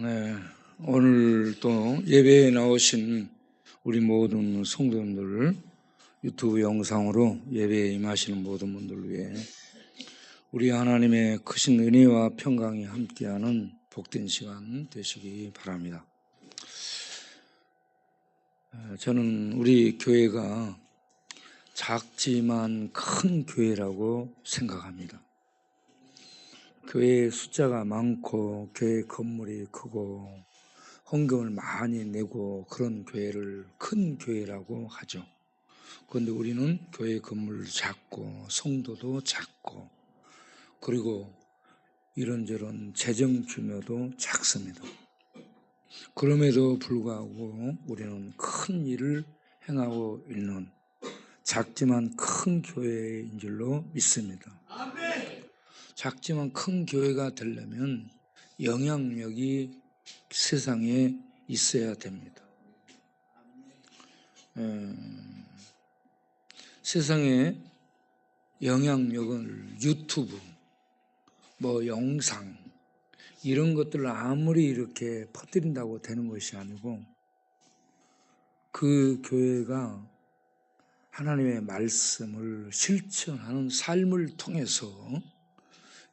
네, 오늘 또 예배에 나오신 우리 모든 성도님들, 유튜브 영상으로 예배에 임하시는 모든 분들 위해 우리 하나님의 크신 은혜와 평강이 함께하는 복된 시간 되시기 바랍니다. 저는 우리 교회가 작지만 큰 교회라고 생각합니다. 교회 숫자가 많고 교회 건물이 크고 헌금을 많이 내고 그런 교회를 큰 교회라고 하죠. 그런데 우리는 교회 건물 작고 성도도 작고 그리고 이런저런 재정 규모도 작습니다. 그럼에도 불구하고 우리는 큰 일을 행하고 있는 작지만 큰 교회인 줄로 믿습니다. 작지만 큰 교회가 되려면 영향력이 세상에 있어야 됩니다. 세상에 영향력을 유튜브, 영상 이런 것들을 아무리 이렇게 퍼뜨린다고 되는 것이 아니고 그 교회가 하나님의 말씀을 실천하는 삶을 통해서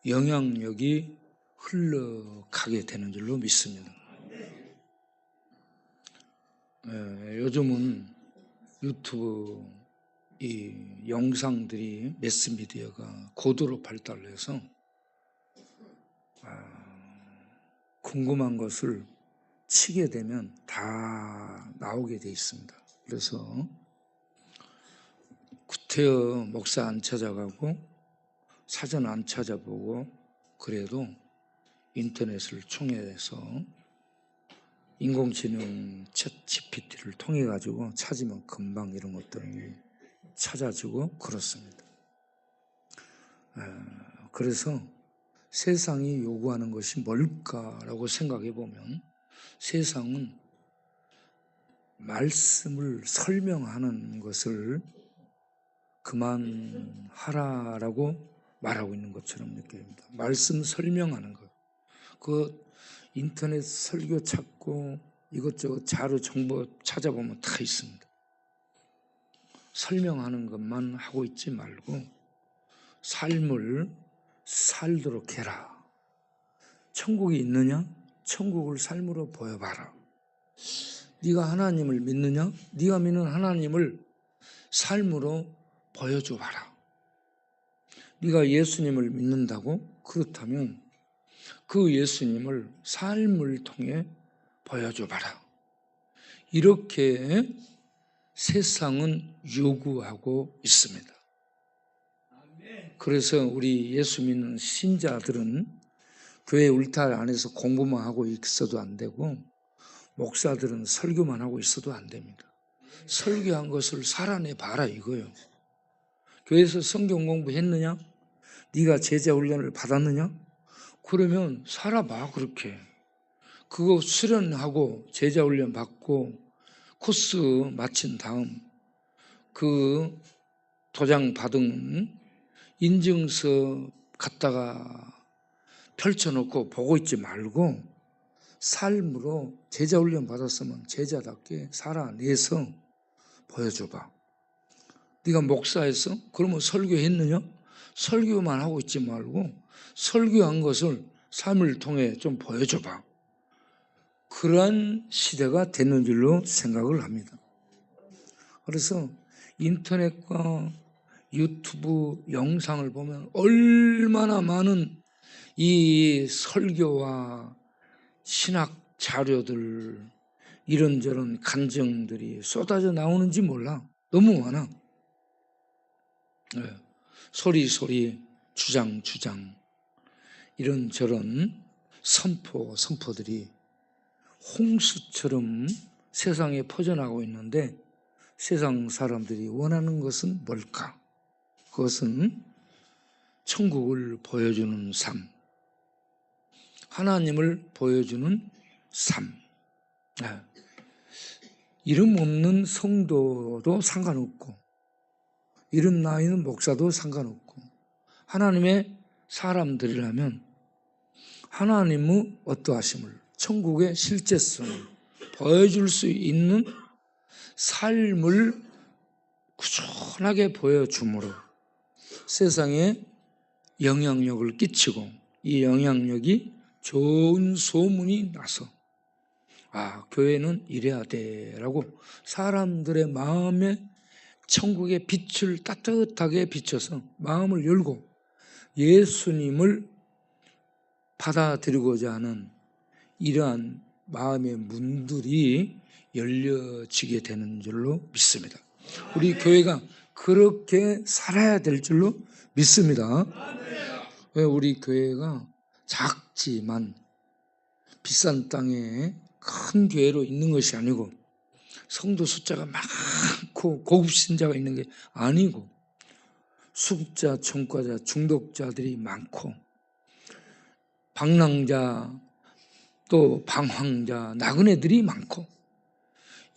영향력이 흘러가게 되는 줄로 믿습니다. 요즘은 유튜브 이 영상들이 매스미디어가 고도로 발달해서 궁금한 것을 치게 되면 다 나오게 돼 있습니다. 그래서 구태여 목사 안 찾아가고 사전 안 찾아보고 그래도 인터넷을 통해서 인공지능 챗 GPT를 통해 가지고 찾으면 금방 이런 것들이 찾아지고 그렇습니다. 그래서 세상이 요구하는 것이 뭘까라고 생각해 보면 세상은 말씀을 설명하는 것을 그만하라라고 말하고 있는 것처럼 느껴집니다. 말씀 설명하는 것. 그 인터넷 설교 찾고 이것저것 자료 정보 찾아보면 다 있습니다. 설명하는 것만 하고 있지 말고 삶을 살도록 해라. 천국이 있느냐? 천국을 삶으로 보여봐라. 네가 하나님을 믿느냐? 네가 믿는 하나님을 삶으로 보여줘봐라. 네가 예수님을 믿는다고? 그렇다면 그 예수님을 삶을 통해 보여줘봐라. 이렇게 세상은 요구하고 있습니다. 그래서 우리 예수 믿는 신자들은 교회 울타리 안에서 공부만 하고 있어도 안 되고 목사들은 설교만 하고 있어도 안 됩니다. 설교한 것을 살아내 봐라 이거예요. 교회에서 성경 공부했느냐? 네가 제자 훈련을 받았느냐? 그러면 살아봐 그렇게. 그거 수련하고 제자 훈련 받고 코스 마친 다음 그 도장 받은 인증서 갖다가 펼쳐놓고 보고 있지 말고 삶으로 제자 훈련 받았으면 제자답게 살아내서 보여줘봐. 네가 목사했어? 그러면 설교했느냐? 설교만 하고 있지 말고 설교한 것을 삶을 통해 좀 보여줘봐. 그러한 시대가 되는 줄로 생각을 합니다. 그래서 인터넷과 유튜브 영상을 보면 얼마나 많은 이 설교와 신학 자료들 이런저런 간증들이 쏟아져 나오는지 몰라. 너무 많아. 소리 주장 이런저런 선포들이 홍수처럼 세상에 퍼져나가고 있는데 세상 사람들이 원하는 것은 뭘까? 그것은 천국을 보여주는 삶, 하나님을 보여주는 삶. 이름 없는 성도도 상관없고 이름 나 있는 목사도 상관없고 하나님의 사람들이라면 하나님의 어떠하심을, 천국의 실제성을 보여줄 수 있는 삶을 꾸준하게 보여주므로 세상에 영향력을 끼치고 이 영향력이 좋은 소문이 나서 교회는 이래야 돼라고 사람들의 마음에 천국의 빛을 따뜻하게 비춰서 마음을 열고 예수님을 받아들이고자 하는 이러한 마음의 문들이 열려지게 되는 줄로 믿습니다. 우리 교회가 그렇게 살아야 될 줄로 믿습니다. 우리 교회가 작지만 비싼 땅에 큰 교회로 있는 것이 아니고 성도 숫자가 많고 고급 신자가 있는 게 아니고 수급자, 전과자, 중독자들이 많고 방랑자, 또 방황자, 나그네들이 많고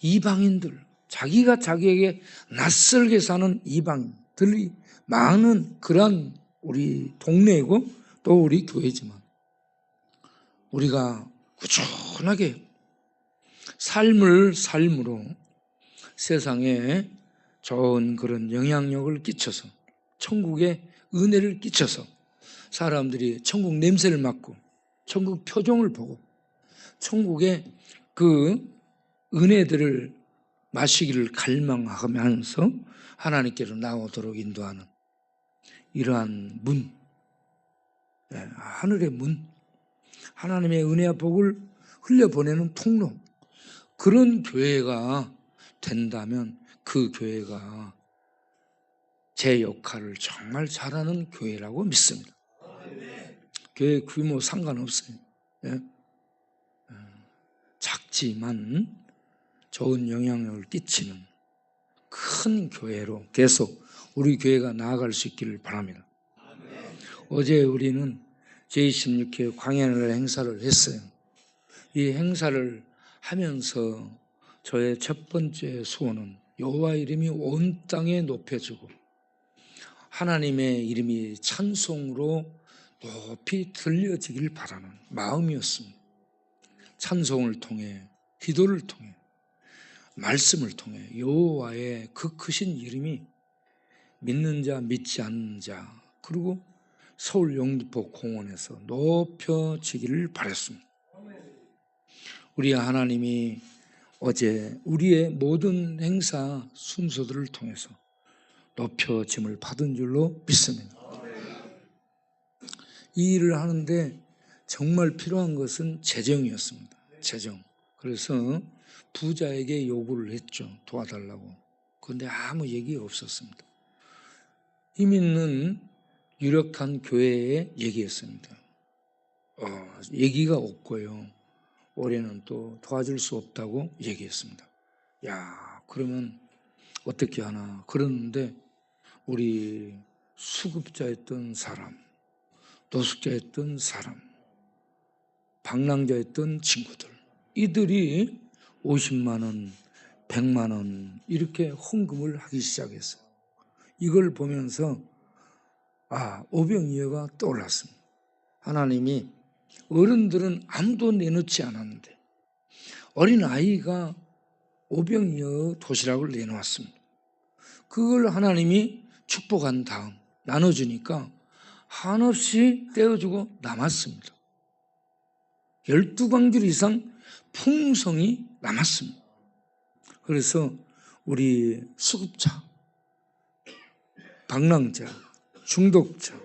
이방인들, 자기가 자기에게 낯설게 사는 이방들이 많은 그런 우리 동네이고 또 우리 교회지만 우리가 꾸준하게 삶으로 세상에 좋은 그런 영향력을 끼쳐서 천국의 은혜를 끼쳐서 사람들이 천국 냄새를 맡고 천국 표정을 보고 천국의 그 은혜들을 마시기를 갈망하면서 하나님께로 나오도록 인도하는 이러한 문, 하늘의 문, 하나님의 은혜와 복을 흘려보내는 통로, 그런 교회가 된다면 그 교회가 제 역할을 정말 잘하는 교회라고 믿습니다. 교회 규모 상관없어요. 작지만 좋은 영향력을 끼치는 큰 교회로 계속 우리 교회가 나아갈 수 있기를 바랍니다. 어제 우리는 제26회 광야날 행사를 했어요. 이 행사를 하면서 저의 첫 번째 소원은 여호와 이름이 온 땅에 높여지고 하나님의 이름이 찬송으로 높이 들려지길 바라는 마음이었습니다. 찬송을 통해, 기도를 통해, 말씀을 통해 여호와의 그 크신 이름이 믿는 자, 믿지 않는 자, 그리고 서울 영등포 공원에서 높여지기를 바랐습니다. 우리 하나님이 어제 우리의 모든 행사 순서들을 통해서 높여짐을 받은 줄로 믿습니다. 이 일을 하는데 정말 필요한 것은 재정이었습니다. 재정. 그래서 부자에게 요구를 했죠. 도와달라고. 그런데 아무 얘기가 없었습니다. 힘 있는 유력한 교회에 얘기했습니다. 얘기가 없고요. 올해는 또 도와줄 수 없다고 얘기했습니다. 그러면 어떻게 하나. 그러는데 우리 수급자였던 사람, 노숙자였던 사람, 방랑자였던 친구들, 이들이 50만 원, 100만 원 이렇게 헌금을 하기 시작했어요. 이걸 보면서 오병이어가 떠올랐습니다. 하나님이 어른들은 아무도 내놓지 않았는데 어린아이가 오병이어 도시락을 내놓았습니다. 그걸 하나님이 축복한 다음 나눠주니까 한없이 떼어주고 남았습니다. 12광줄 이상 풍성이 남았습니다. 그래서 우리 수급자, 방랑자, 중독자,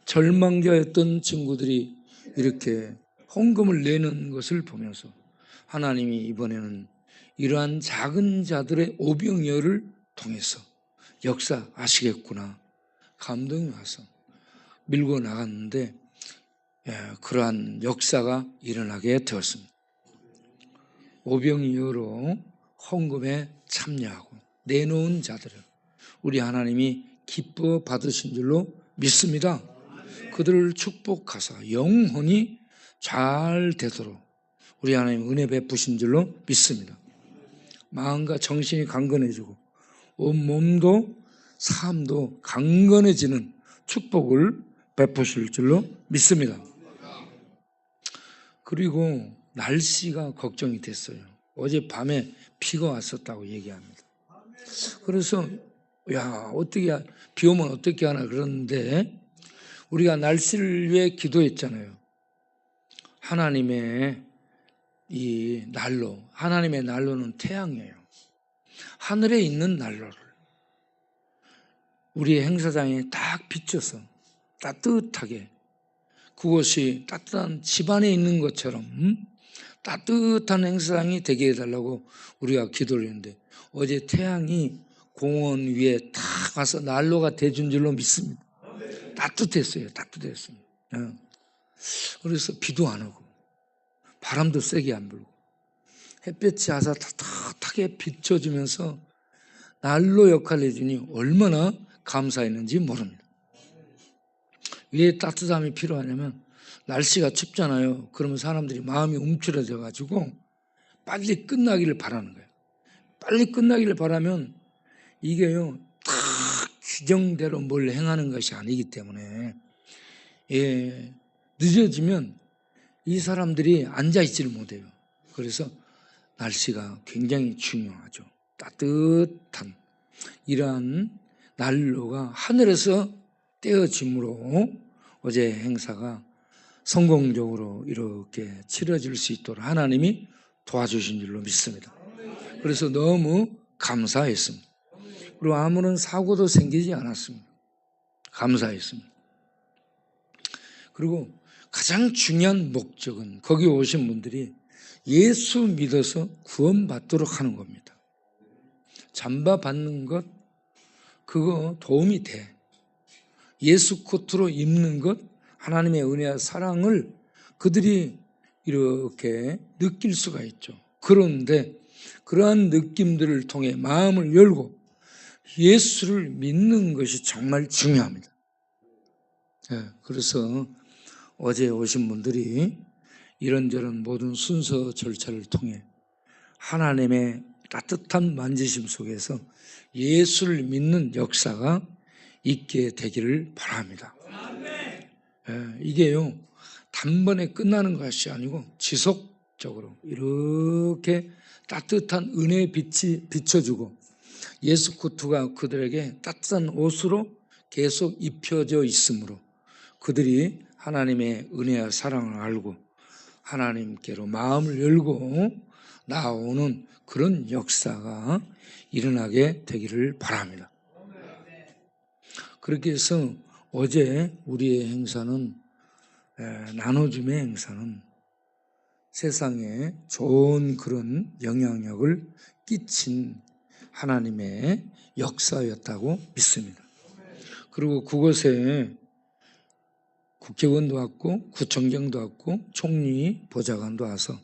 절망자였던 친구들이 이렇게 헌금을 내는 것을 보면서 하나님이 이번에는 이러한 작은 자들의 오병이어를 통해서 역사하시겠구나 감동이 와서 밀고 나갔는데 그러한 역사가 일어나게 되었습니다. 오병이어로 헌금에 참여하고 내놓은 자들을 우리 하나님이 기뻐 받으신 줄로 믿습니다. 그들을 축복하사 영혼이 잘 되도록 우리 하나님 은혜 베푸신 줄로 믿습니다. 마음과 정신이 강건해지고 온몸도 삶도 강건해지는 축복을 베푸실 줄로 믿습니다. 그리고 날씨가 걱정이 됐어요. 어젯밤에 비가 왔었다고 얘기합니다. 그래서 어떻게 비 오면 어떻게 하나 그러는데 우리가 날씨를 위해 기도했잖아요. 하나님의 하나님의 난로는 태양이에요. 하늘에 있는 난로를 우리 행사장에 딱 비춰서 따뜻하게, 그것이 따뜻한 집안에 있는 것처럼 따뜻한 행사장이 되게 해달라고 우리가 기도를 했는데 어제 태양이 공원 위에 딱 와서 난로가 돼준 줄로 믿습니다. 따뜻했어요. 그래서 비도 안 오고 바람도 세게 안 불고 햇볕이 와서 따뜻하게 비춰주면서 난로 역할을 해주니 얼마나 감사했는지 모릅니다. 왜 따뜻함이 필요하냐면 날씨가 춥잖아요. 그러면 사람들이 마음이 움츠러져 가지고 빨리 끝나기를 바라는 거예요. 빨리 끝나기를 바라면 이게요 딱 규정대로 뭘 행하는 것이 아니기 때문에 늦어지면 이 사람들이 앉아있지를 못해요. 그래서 날씨가 굉장히 중요하죠. 따뜻한 이러한 난로가 하늘에서 떼어짐으로 어제 행사가 성공적으로 이렇게 치러질 수 있도록 하나님이 도와주신 줄로 믿습니다. 그래서 너무 감사했습니다. 그리고 아무런 사고도 생기지 않았습니다. 감사했습니다. 그리고 가장 중요한 목적은 거기 오신 분들이 예수 믿어서 구원받도록 하는 겁니다. 잠바 받는 것 그거 도움이 돼. 예수 코트로 입는 것 하나님의 은혜와 사랑을 그들이 이렇게 느낄 수가 있죠. 그런데 그러한 느낌들을 통해 마음을 열고 예수를 믿는 것이 정말 중요합니다. 그래서 어제 오신 분들이 이런저런 모든 순서 절차를 통해 하나님의 따뜻한 만지심 속에서 예수를 믿는 역사가 있게 되기를 바랍니다. 이게요 단번에 끝나는 것이 아니고 지속적으로 이렇게 따뜻한 은혜의 빛이 비춰주고 예수 코트가 그들에게 따뜻한 옷으로 계속 입혀져 있으므로 그들이 하나님의 은혜와 사랑을 알고 하나님께로 마음을 열고 나오는 그런 역사가 일어나게 되기를 바랍니다. 그렇게 해서 어제 우리의 행사는 나눠줌의 행사는 세상에 좋은 그런 영향력을 끼친 하나님의 역사였다고 믿습니다. 그리고 그곳에 국회의원도 왔고 구청장도 왔고 총리 보좌관도 와서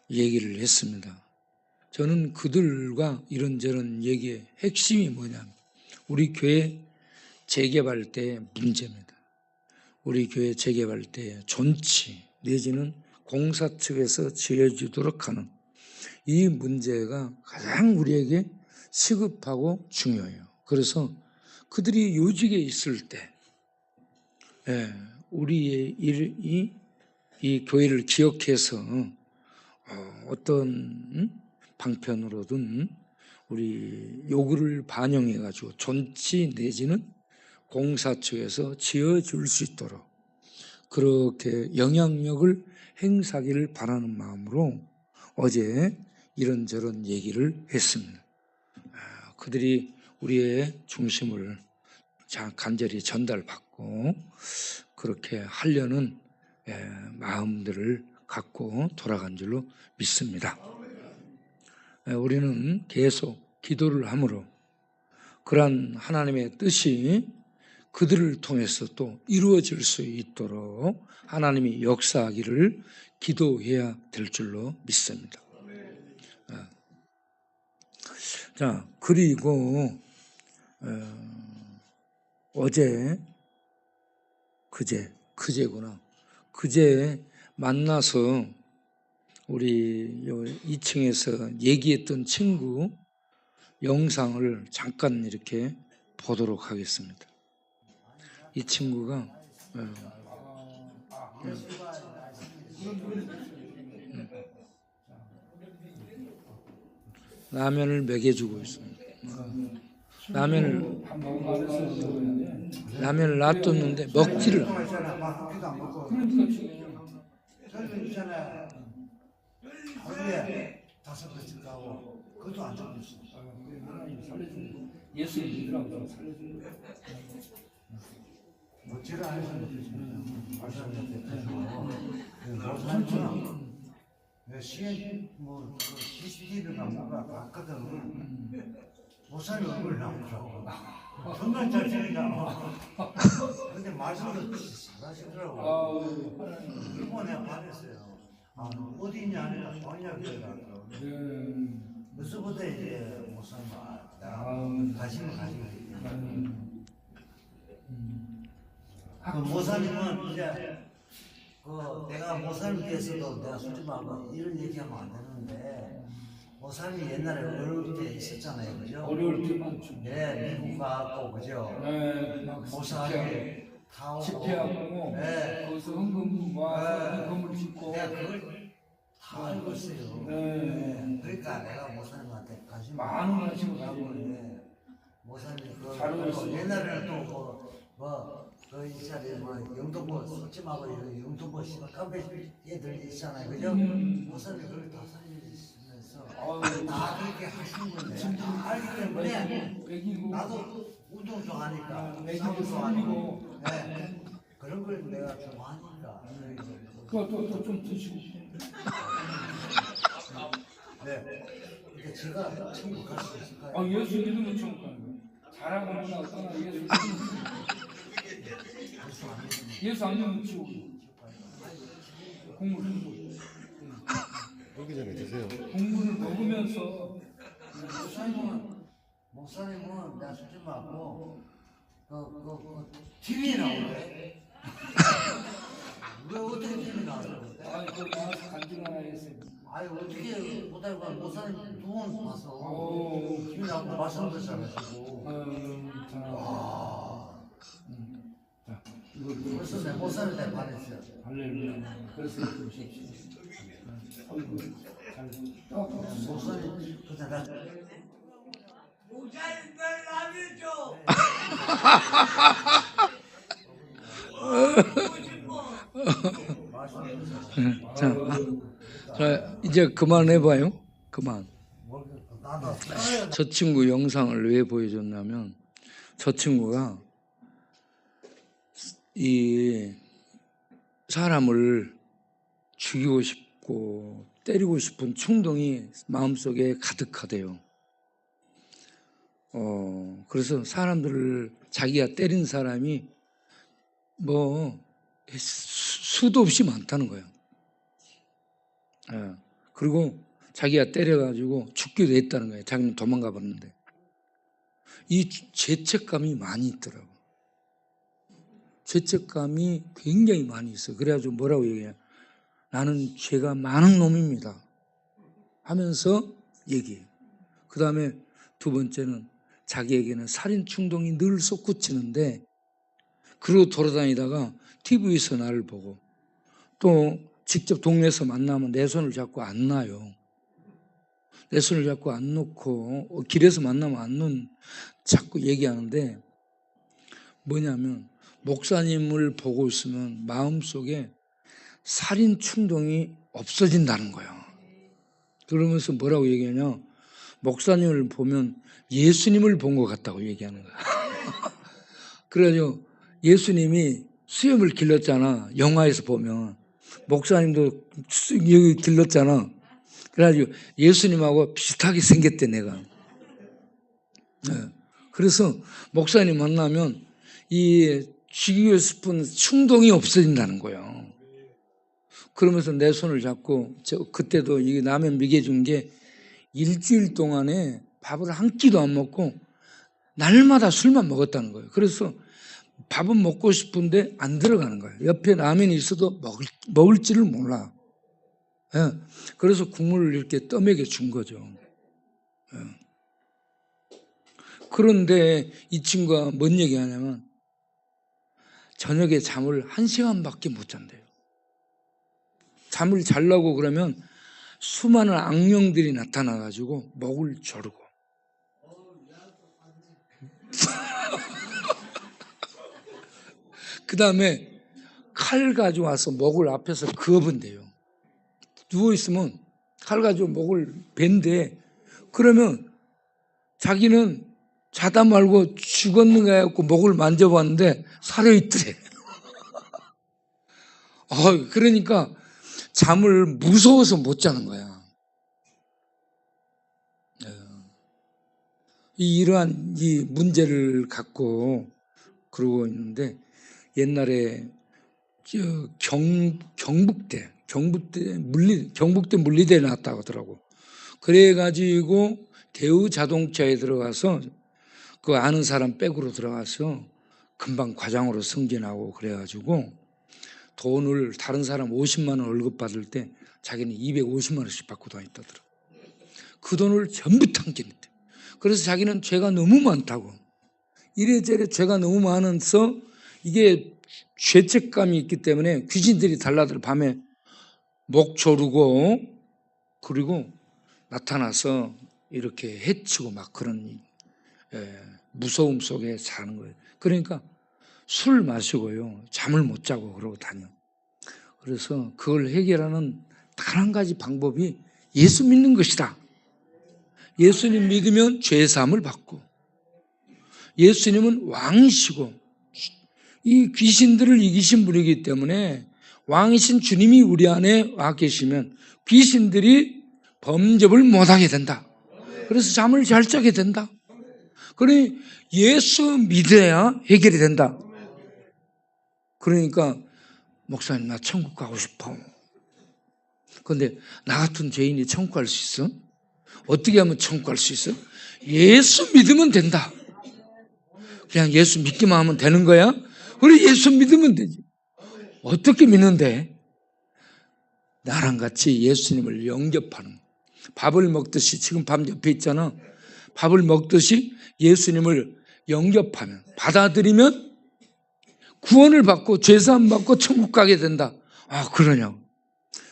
얘기를 했습니다. 저는 그들과 이런저런 얘기의 핵심이 뭐냐면 우리 교회 재개발 때 문제입니다. 우리 교회 재개발 때 존치 내지는 공사 측에서 지어주도록 하는 이 문제가 가장 우리에게 시급하고 중요해요. 그래서 그들이 요직에 있을 때 우리의 이 교회를 기억해서 어떤 방편으로든 우리 요구를 반영해 가지고 존치 내지는 공사 측에서 지어줄 수 있도록 그렇게 영향력을 행사하기를 바라는 마음으로 어제 이런저런 얘기를 했습니다. 그들이 우리의 중심을 간절히 전달받고 그렇게 하려는 마음들을 갖고 돌아간 줄로 믿습니다. 우리는 계속 기도를 함으로 그러한 하나님의 뜻이 그들을 통해서 또 이루어질 수 있도록 하나님이 역사하기를 기도해야 될 줄로 믿습니다. 자, 그리고 어제 그제구나. 그제 만나서 우리 2층에서 얘기했던 친구 영상을 잠깐 이렇게 보도록 하겠습니다. 이 친구가 라면을 먹여주고 있습니다. 라면을 놔뒀는데 먹지를 않아요. 저는 있잖아요. 하루에 5번씩 가고 그것도 안 잡고 있어. 예수 믿으라고 살려주는 거야. 뭐 제가 안 해서 못했습니다. 모사님은 시에 뭐 CCTV가 뭐가 봤거든. 모사님 얼굴 나오더라고. 정말 잘생긴다. 근데 말씀도 잘하시더라고. 그리고 내가 반했어요. 아, 어디 있냐 하니까 소원이야 그래가지고. 그래서부터 이제 모사님 가시면 그 모사님은 이제 그 내가 모사님께서도 내가 솔직히 말하면 이런 얘기하면 안 되는데 모사님이 옛날에 어려울 때 있었잖아요, 그죠? 어려울 때 많죠. 네, 미국 가고 그죠? 네, 모사님이 다 오고 집회하고 네. 거기서 헌금 와서 네. 건물 짓고. 내가 그걸 다 알고 있어요. 네. 그러니까 내가 모사님한테 관심 많은 관심을 가고. 네. 모사님 잘 그 어울렸어요. 옛날에는 또뭐이 자리에 뭐 영도보 솔직하고 영도보 깜배 애들 있잖아요, 그죠? 모사님 그걸 다 살리시면서 다 그렇게 하신 건데 다 알기 때문에 먹이고 나도 운동 좋아하니까 먹이고 싸움 살리고. 네. 그런 걸 내가 좋아하니까 그거 좀 드시고. 네. 그러니까 제가 천국 갈 수 있을까요? 예수 믿으면 천국 가는 거야. 잘하고 못하고 떠나 예수 믿으면 예수 안 믿으면 지옥. 국물 먹기 전에 드세요. 국물을 먹으면서 목사님은 내가 솔직히 말하고 TV에 나오는데 왜 어떻게 TV에 나오는데? 그 나와서 간증 하나 했어요. 아니 어떻게 못하고 목사님 2번 봐서 TV에 나오고 말씀도 잘하시고 자, 이거 그래서 내 목사님한테 반했어요. 할렐루야. 그래서 보십시오. 어이구, 잘 목사님 그때 나 목사님 별 라면 줘. 자, 이제 그만해봐요. 그만. 나도 저 친구 영상을 왜 보여줬냐면 저 친구가 이 사람을 죽이고 싶고 때리고 싶은 충동이 마음속에 가득하대요. 그래서 사람들을 자기가 때린 사람이 뭐 수도 없이 많다는 거예요. 그리고 자기가 때려가지고 죽기도 했다는 거예요. 자기는 도망가 버렸는데 이 죄책감이 많이 있더라고. 죄책감이 굉장히 많이 있어요. 그래가지고 뭐라고 얘기해요? 나는 죄가 많은 놈입니다 하면서 얘기해요. 그 다음에 두 번째는 자기에게는 살인 충동이 늘 솟구치는데 그러고 돌아다니다가 TV에서 나를 보고 또 직접 동네에서 만나면 내 손을 잡고 안 놔요. 내 손을 잡고 안 놓고 길에서 만나면 안 놓는 자꾸 얘기하는데 뭐냐면 목사님을 보고 있으면 마음속에 살인 충동이 없어진다는 거예요. 그러면서 뭐라고 얘기하냐? 목사님을 보면 예수님을 본 것 같다고 얘기하는 거야. 그래가지고 예수님이 수염을 길렀잖아. 영화에서 보면 목사님도 여기 길렀잖아. 그래가지고 예수님하고 비슷하게 생겼대 내가. 그래서 목사님 만나면 이 죽이고 싶은 충동이 없어진다는 거예요. 그러면서 내 손을 잡고 그때도 이 라면 먹여준 게 일주일 동안에 밥을 한 끼도 안 먹고 날마다 술만 먹었다는 거예요. 그래서 밥은 먹고 싶은데 안 들어가는 거예요. 옆에 라면이 있어도 먹을지를 몰라. 그래서 국물을 이렇게 떠먹여 준 거죠. 그런데 이 친구가 뭔 얘기하냐면 저녁에 잠을 1시간밖에 못 잔대요. 잠을 자려고 그러면 수많은 악령들이 나타나가지고 목을 조르고 그 다음에 칼 가져와서 목을 앞에서 그어본대요. 누워있으면 칼 가지고 목을 벤대. 그러면 자기는 자다 말고 죽었는가 해갖고 목을 만져봤는데 살아있더래. 그러니까 잠을 무서워서 못 자는 거야. 이러한 이 문제를 갖고 그러고 있는데 옛날에 경북대 물리대에 나왔다고 하더라고. 그래가지고 대우자동차에 들어가서 그 아는 사람 백으로 들어가서 금방 과장으로 승진하고 그래가지고 돈을 다른 사람 50만 원 월급 받을 때 자기는 250만 원씩 받고 다녔다더라. 그 돈을 전부 탕진했대. 그래서 자기는 죄가 너무 많다고. 이래저래 죄가 너무 많아서 이게 죄책감이 있기 때문에 귀신들이 달라들 밤에 목 조르고 그리고 나타나서 이렇게 해치고 막 그런 무서움 속에 사는 거예요. 그러니까 술 마시고요 잠을 못 자고 그러고 다녀. 그래서 그걸 해결하는 단 한 가지 방법이 예수 믿는 것이다. 예수님 믿으면 죄사함을 받고 예수님은 왕이시고 이 귀신들을 이기신 분이기 때문에 왕이신 주님이 우리 안에 와 계시면 귀신들이 범접을 못하게 된다. 그래서 잠을 잘 자게 된다. 그러니 예수 믿어야 해결이 된다. 그러니까 목사님 나 천국 가고 싶어. 그런데 나 같은 죄인이 천국 갈 수 있어? 어떻게 하면 천국 갈 수 있어? 예수 믿으면 된다. 그냥 예수 믿기만 하면 되는 거야? 그래 예수 믿으면 되지. 어떻게 믿는데? 나랑 같이 예수님을 영접하는, 밥을 먹듯이, 지금 밥 옆에 있잖아. 밥을 먹듯이 예수님을 영접하면, 받아들이면 구원을 받고 죄사함 받고 천국 가게 된다. 그러냐고.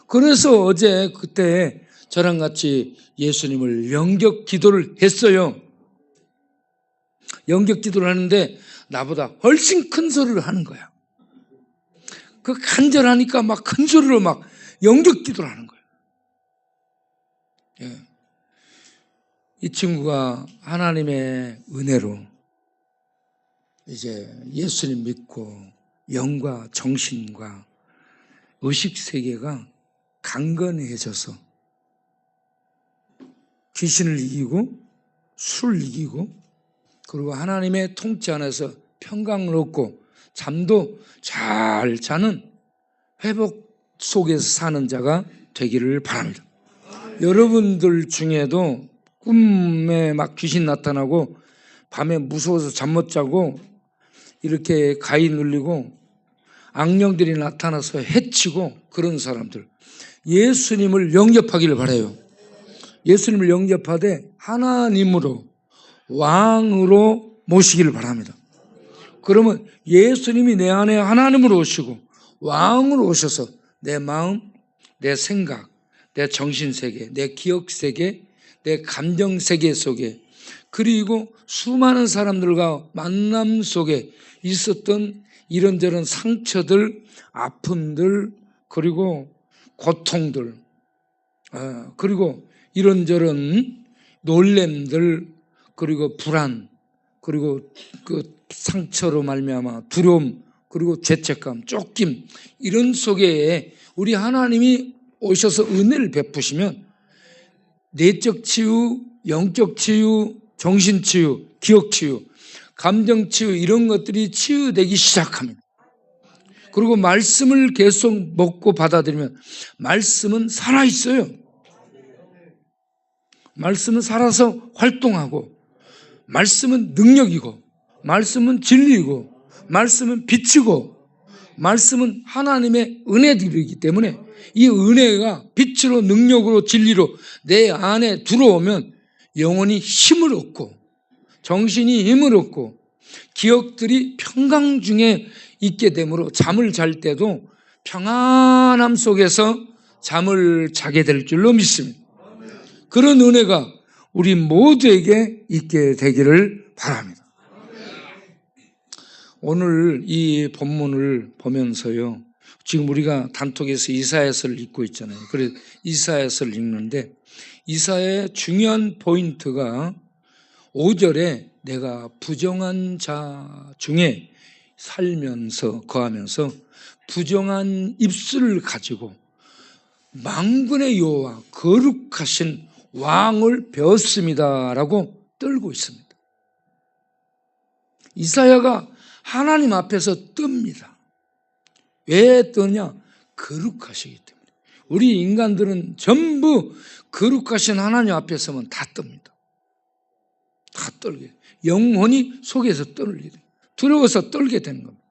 그래서 어제 그때 저랑 같이 예수님을 영접 기도를 했어요. 영접 기도를 하는데 나보다 훨씬 큰 소리를 하는 거야. 그 간절하니까 막 큰 소리로 막 영접 기도를 하는 거예요. 예. 이 친구가 하나님의 은혜로 이제 예수님 믿고 영과 정신과 의식 세계가 강건해져서 귀신을 이기고 술 이기고 그리고 하나님의 통치 안에서 평강을 얻고 잠도 잘 자는 회복 속에서 사는 자가 되기를 바랍니다. 여러분들 중에도 꿈에 막 귀신 나타나고 밤에 무서워서 잠 못 자고 이렇게 가위 눌리고 악령들이 나타나서 해치고 그런 사람들 예수님을 영접하기를 바라요. 예수님을 영접하되 하나님으로 왕으로 모시기를 바랍니다. 그러면 예수님이 내 안에 하나님으로 오시고 왕으로 오셔서 내 마음, 내 생각, 내 정신세계, 내 기억세계, 내 감정세계 속에 그리고 수많은 사람들과 만남 속에 있었던 이런저런 상처들, 아픔들, 그리고 고통들, 그리고 이런저런 놀램들, 그리고 불안, 그리고 그 상처로 말미암아 두려움, 그리고 죄책감, 쫓김 이런 속에 우리 하나님이 오셔서 은혜를 베푸시면 내적 치유, 영적 치유, 정신 치유, 기억 치유, 감정 치유 이런 것들이 치유되기 시작합니다. 그리고 말씀을 계속 먹고 받아들이면 말씀은 살아있어요. 말씀은 살아서 활동하고 말씀은 능력이고 말씀은 진리이고 말씀은 빛이고 말씀은 하나님의 은혜들이기 때문에 이 은혜가 빛으로 능력으로 진리로 내 안에 들어오면 영혼이 힘을 얻고 정신이 힘을 얻고 기억들이 평강 중에 있게 되므로 잠을 잘 때도 평안함 속에서 잠을 자게 될 줄로 믿습니다. 그런 은혜가 우리 모두에게 있게 되기를 바랍니다. 오늘 이 본문을 보면서요, 지금 우리가 단톡에서 이사야서를 읽고 있잖아요. 그래서 이사야서를 읽는데 이사야의 중요한 포인트가 5절에 내가 부정한 자 중에 살면서 거하면서 부정한 입술을 가지고 만군의 여호와 거룩하신 왕을 배웠습니다라고 떨고 있습니다. 이사야가 하나님 앞에서 뜹니다. 왜 뜨냐? 거룩하시기 때문에. 우리 인간들은 전부 거룩하신 하나님 앞에 서면 다 뜹니다. 다 떨게. 영혼이 속에서 떨게 돼요. 두려워서 떨게 되는 겁니다.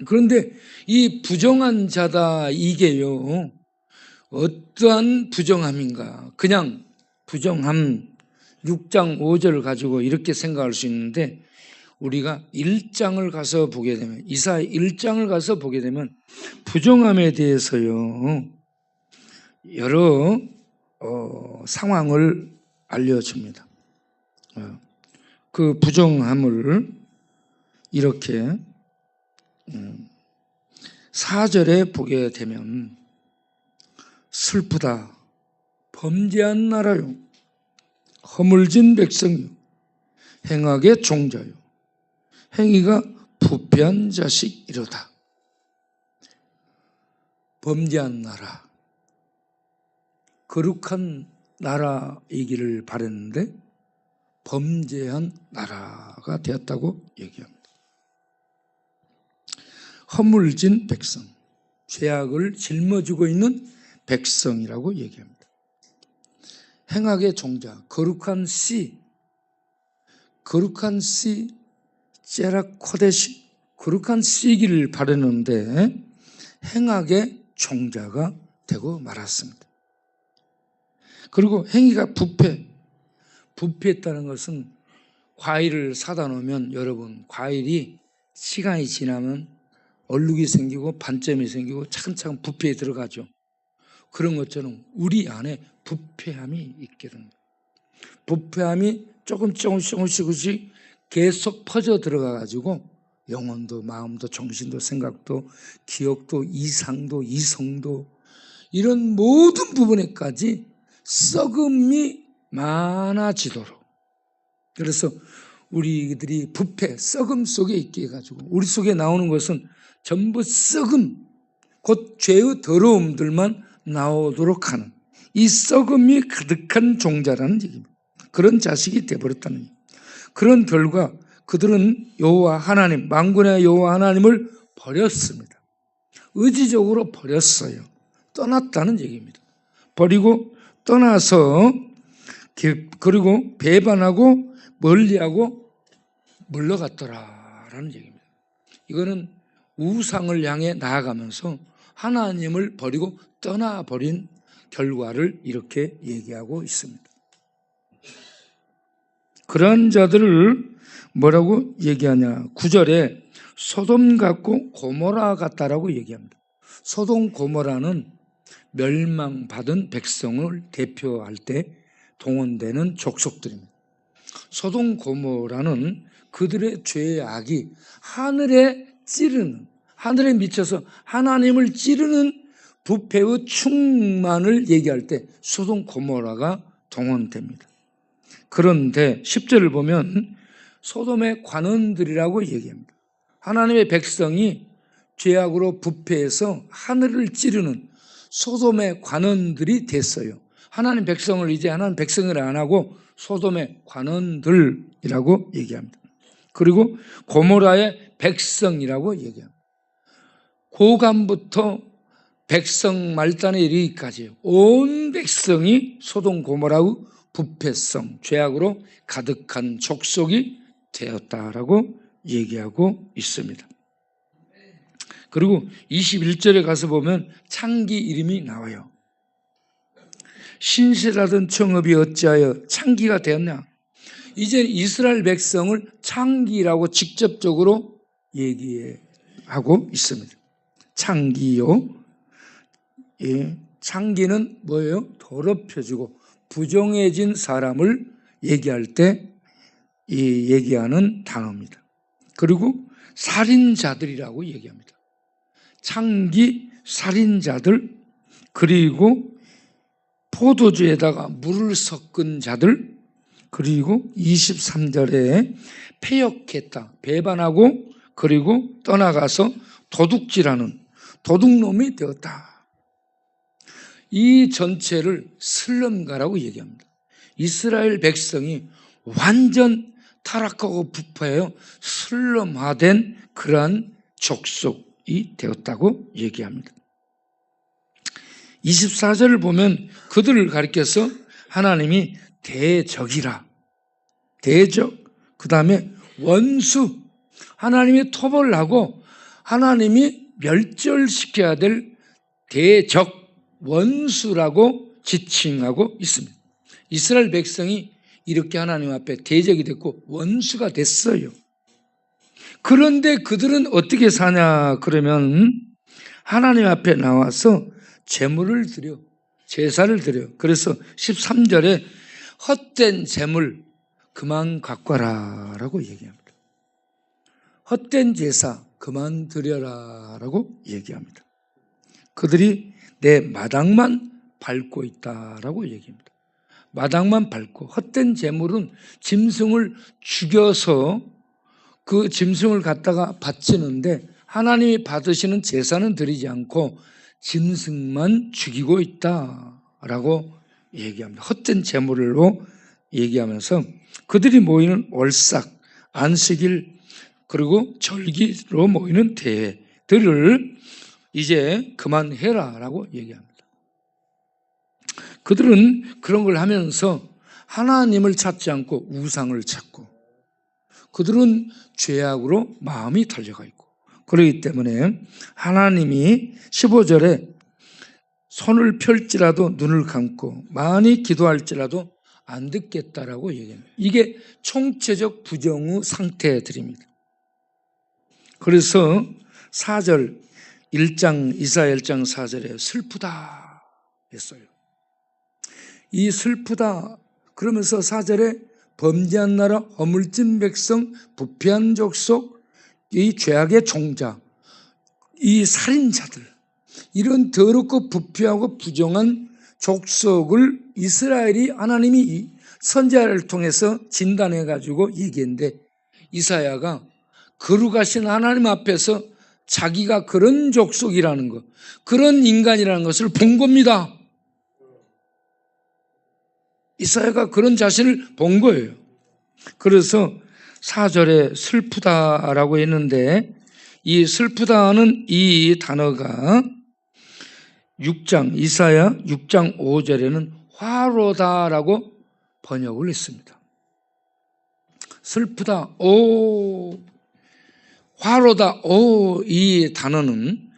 그런데 이 부정한 자다, 이게요, 어떠한 부정함인가? 그냥 부정함 6장 5절을 가지고 이렇게 생각할 수 있는데, 우리가 1장을 가서 보게 되면, 이사야 1장을 가서 보게 되면 부정함에 대해서요, 여러 상황을 알려줍니다. 그 부정함을 이렇게 4절에 보게 되면, 슬프다 범죄한 나라요, 허물진 백성이요, 행악의 종자요, 행위가 부패한 자식이로다. 범죄한 나라, 거룩한 나라이기를 바랬는데 범죄한 나라가 되었다고 얘기합니다. 허물진 백성, 죄악을 짊어지고 있는 백성이라고 얘기합니다. 행악의 종자, 거룩한 씨, 제라코데시, 거룩한 씨기를 바랬는데 행악의 종자가 되고 말았습니다. 그리고 행위가 부패했다는 것은, 과일을 사다 놓으면 여러분, 과일이 시간이 지나면 얼룩이 생기고 반점이 생기고 차근차근 부패에 들어가죠. 그런 것처럼 우리 안에 부패함이 있게 됩니다. 부패함이 조금씩 계속 퍼져 들어가 가지고 영혼도 마음도 정신도 생각도 기억도 이상도 이성도 이런 모든 부분에까지 썩음이 많아지도록, 그래서 우리들이 부패, 썩음 속에 있게 해가지고 우리 속에 나오는 것은 전부 썩음, 곧 죄의 더러움들만 나오도록 하는, 이 썩음이 가득한 종자라는 얘기입니다. 그런 자식이 되어버렸다는 얘기입니다. 그런 결과 그들은 여호와 하나님, 만군의 여호와 하나님을 버렸습니다. 의지적으로 버렸어요. 떠났다는 얘기입니다. 버리고 떠나서, 그리고 배반하고 멀리하고 물러갔더라라는 얘기입니다. 이거는 우상을 향해 나아가면서 하나님을 버리고 떠나버린 결과를 이렇게 얘기하고 있습니다. 그런 자들을 뭐라고 얘기하냐? 9절에 소돔 같고 고모라 같다라고 얘기합니다. 소돔 고모라는 멸망받은 백성을 대표할 때 동원되는 족속들입니다. 소돔 고모라는 그들의 죄의 악이 하늘에 미쳐서 하나님을 찌르는 부패의 충만을 얘기할 때 소돔 고모라가 동원됩니다. 그런데 10절을 보면 소돔의 관원들이라고 얘기합니다. 하나님의 백성이 죄악으로 부패해서 하늘을 찌르는 소돔의 관원들이 됐어요. 하나님 백성을 이제 하나님 백성을 안 하고 소돔의 관원들이라고 얘기합니다. 그리고 고모라의 백성이라고 얘기합니다. 고간부터 백성 말단에 이르기까지 온 백성이 소돔 고모라의 부패성, 죄악으로 가득한 족속이 되었다라고 얘기하고 있습니다. 그리고 21절에 가서 보면 창기 이름이 나와요. 신실하던 청업이 어찌하여 창기가 되었냐? 이제 이스라엘 백성을 창기라고 직접적으로 얘기하고 있습니다. 창기요, 창기는 뭐예요? 더럽혀지고 부정해진 사람을 얘기할 때 얘기하는 단어입니다. 그리고 살인자들이라고 얘기합니다. 창기, 살인자들, 그리고 포도주에다가 물을 섞은 자들, 그리고 23절에 패역했다, 배반하고 그리고 떠나가서 도둑질하는 도둑놈이 되었다. 이 전체를 슬럼가라고 얘기합니다. 이스라엘 백성이 완전 타락하고 부패하여 슬럼화된 그러한 족속이 되었다고 얘기합니다. 24절을 보면 그들을 가리켜서 하나님이 대적이라, 대적, 그 다음에 원수, 하나님이 토벌을 하고 하나님이 멸절시켜야 될 대적, 원수라고 지칭하고 있습니다. 이스라엘 백성이 이렇게 하나님 앞에 대적이 됐고 원수가 됐어요. 그런데 그들은 어떻게 사냐 그러면 하나님 앞에 나와서 제물을 드려, 제사를 드려. 그래서 13절에 헛된 제물 그만 갖고 와라 라고 얘기합니다. 헛된 제사 그만 드려라 라고 얘기합니다. 그들이 내 마당만 밟고 있다라고 얘기합니다. 마당만 밟고, 헛된 제물은 짐승을 죽여서 그 짐승을 갖다가 바치는데 하나님이 받으시는 제사는 드리지 않고 짐승만 죽이고 있다라고 얘기합니다. 헛된 제물로 얘기하면서 그들이 모이는 월삭, 안식일, 그리고 절기로 모이는 대회들을 이제 그만해라라고 얘기합니다. 그들은 그런 걸 하면서 하나님을 찾지 않고 우상을 찾고, 그들은 죄악으로 마음이 달려가 있고, 그렇기 때문에 하나님이 15절에 손을 펼지라도 눈을 감고 많이 기도할지라도 안 듣겠다라고 얘기합니다. 이게 총체적 부정의 상태들입니다. 그래서 4절 1장 이사야 1장 4절에 슬프다 했어요. 이 슬프다 그러면서 4절에 범죄한 나라, 허물진 백성, 부패한 족속, 이 죄악의 종자, 이 살인자들, 이런 더럽고 부패하고 부정한 족속을 이스라엘이 하나님이 선지자를 통해서 진단해 가지고 얘기했는데, 이사야가 거룩하신 하나님 앞에서 자기가 그런 족속이라는 것, 그런 인간이라는 것을 본 겁니다. 이사야가 그런 자신을 본 거예요. 그래서 4절에 슬프다라고 했는데, 이 슬프다는 이 단어가 6장 이사야 6장 5절에는 화로다라고 번역을 했습니다. 슬프다, 오, 화로다, 오, 이 단어는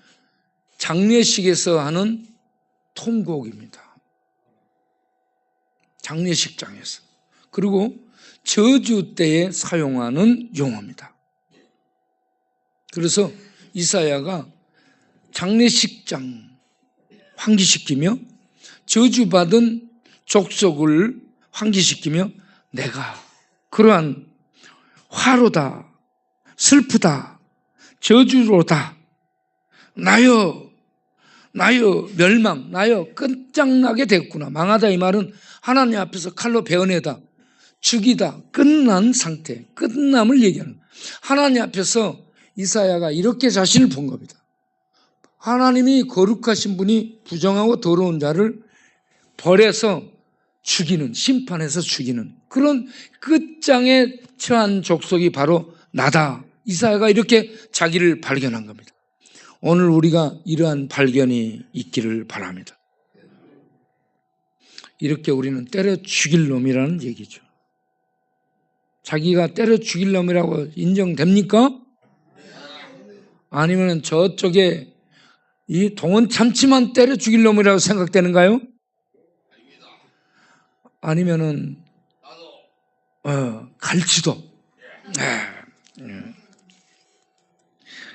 장례식에서 하는 통곡입니다. 장례식장에서. 그리고 저주 때에 사용하는 용어입니다. 그래서 이사야가 장례식장 환기시키며 저주받은 족속을 환기시키며 내가 그러한 화로다, 슬프다, 저주로다, 나여 멸망, 나여 끝장나게 됐구나. 망하다 이 말은 하나님 앞에서 칼로 베어내다, 죽이다, 끝난 상태, 끝남을 얘기하는, 하나님 앞에서 이사야가 이렇게 자신을 본 겁니다. 하나님이 거룩하신 분이 부정하고 더러운 자를 벌해서 죽이는, 심판해서 죽이는 그런 끝장에 처한 족속이 바로 나다. 이사야가 이렇게 자기를 발견한 겁니다. 오늘 우리가 이러한 발견이 있기를 바랍니다. 이렇게 우리는 때려 죽일 놈이라는 얘기죠. 자기가 때려 죽일 놈이라고 인정됩니까? 아니면 저쪽에 이 동원 참치만 때려 죽일 놈이라고 생각되는가요? 아니면은 갈지도.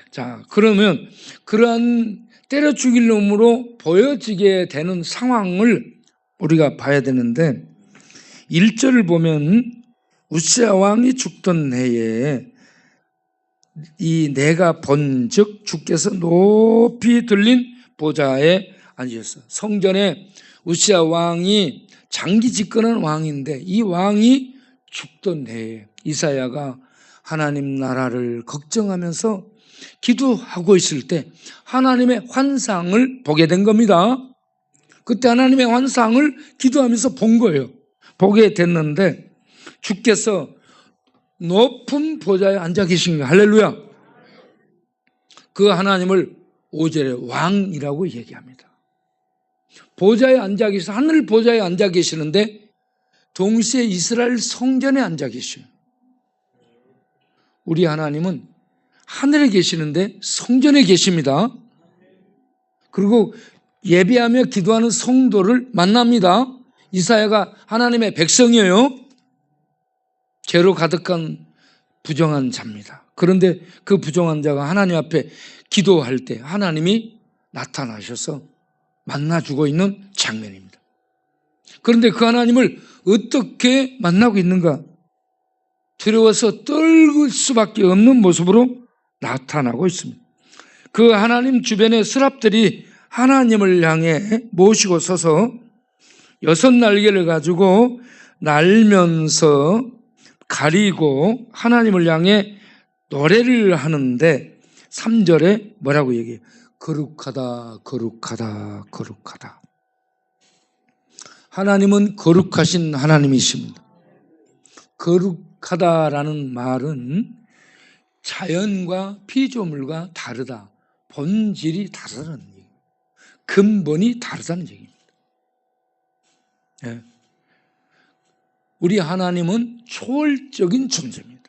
자, 그러면 그러한 때려 죽일 놈으로 보여지게 되는 상황을 우리가 봐야 되는데 1절을 보면 우시야 왕이 죽던 해에 이 내가 본즉 주께서 높이 들린 보좌에 앉으셨어요. 성전에 우시야 왕이 장기 집권한 왕인데 이 왕이 죽던 해에 이사야가 하나님 나라를 걱정하면서 기도하고 있을 때 하나님의 환상을 보게 된 겁니다. 그때 하나님의 환상을 기도하면서 본 거예요. 보게 됐는데 주께서 높은 보좌에 앉아 계신 거예요. 할렐루야. 그 하나님을 5절에 왕이라고 얘기합니다. 보좌에 앉아 계셔, 하늘 보좌에 앉아 계시는데 동시에 이스라엘 성전에 앉아 계셔요. 우리 하나님은 하늘에 계시는데 성전에 계십니다. 그리고 예배하며 기도하는 성도를 만납니다. 이사야가 하나님의 백성이에요. 죄로 가득한 부정한 자입니다. 그런데 그 부정한 자가 하나님 앞에 기도할 때 하나님이 나타나셔서 만나주고 있는 장면입니다. 그런데 그 하나님을 어떻게 만나고 있는가? 두려워서 떨굴 수밖에 없는 모습으로 나타나고 있습니다. 그 하나님 주변의 스랍들이 하나님을 향해 모시고 서서 6날개를 가지고 날면서 가리고 하나님을 향해 노래를 하는데 3절에 뭐라고 얘기해요? 거룩하다, 거룩하다, 거룩하다. 하나님은 거룩하신 하나님이십니다. 거룩하다라는 말은 자연과 피조물과 다르다. 본질이 다르다는 얘기예요. 근본이 다르다는 얘기입니다. 네. 우리 하나님은 초월적인 존재입니다.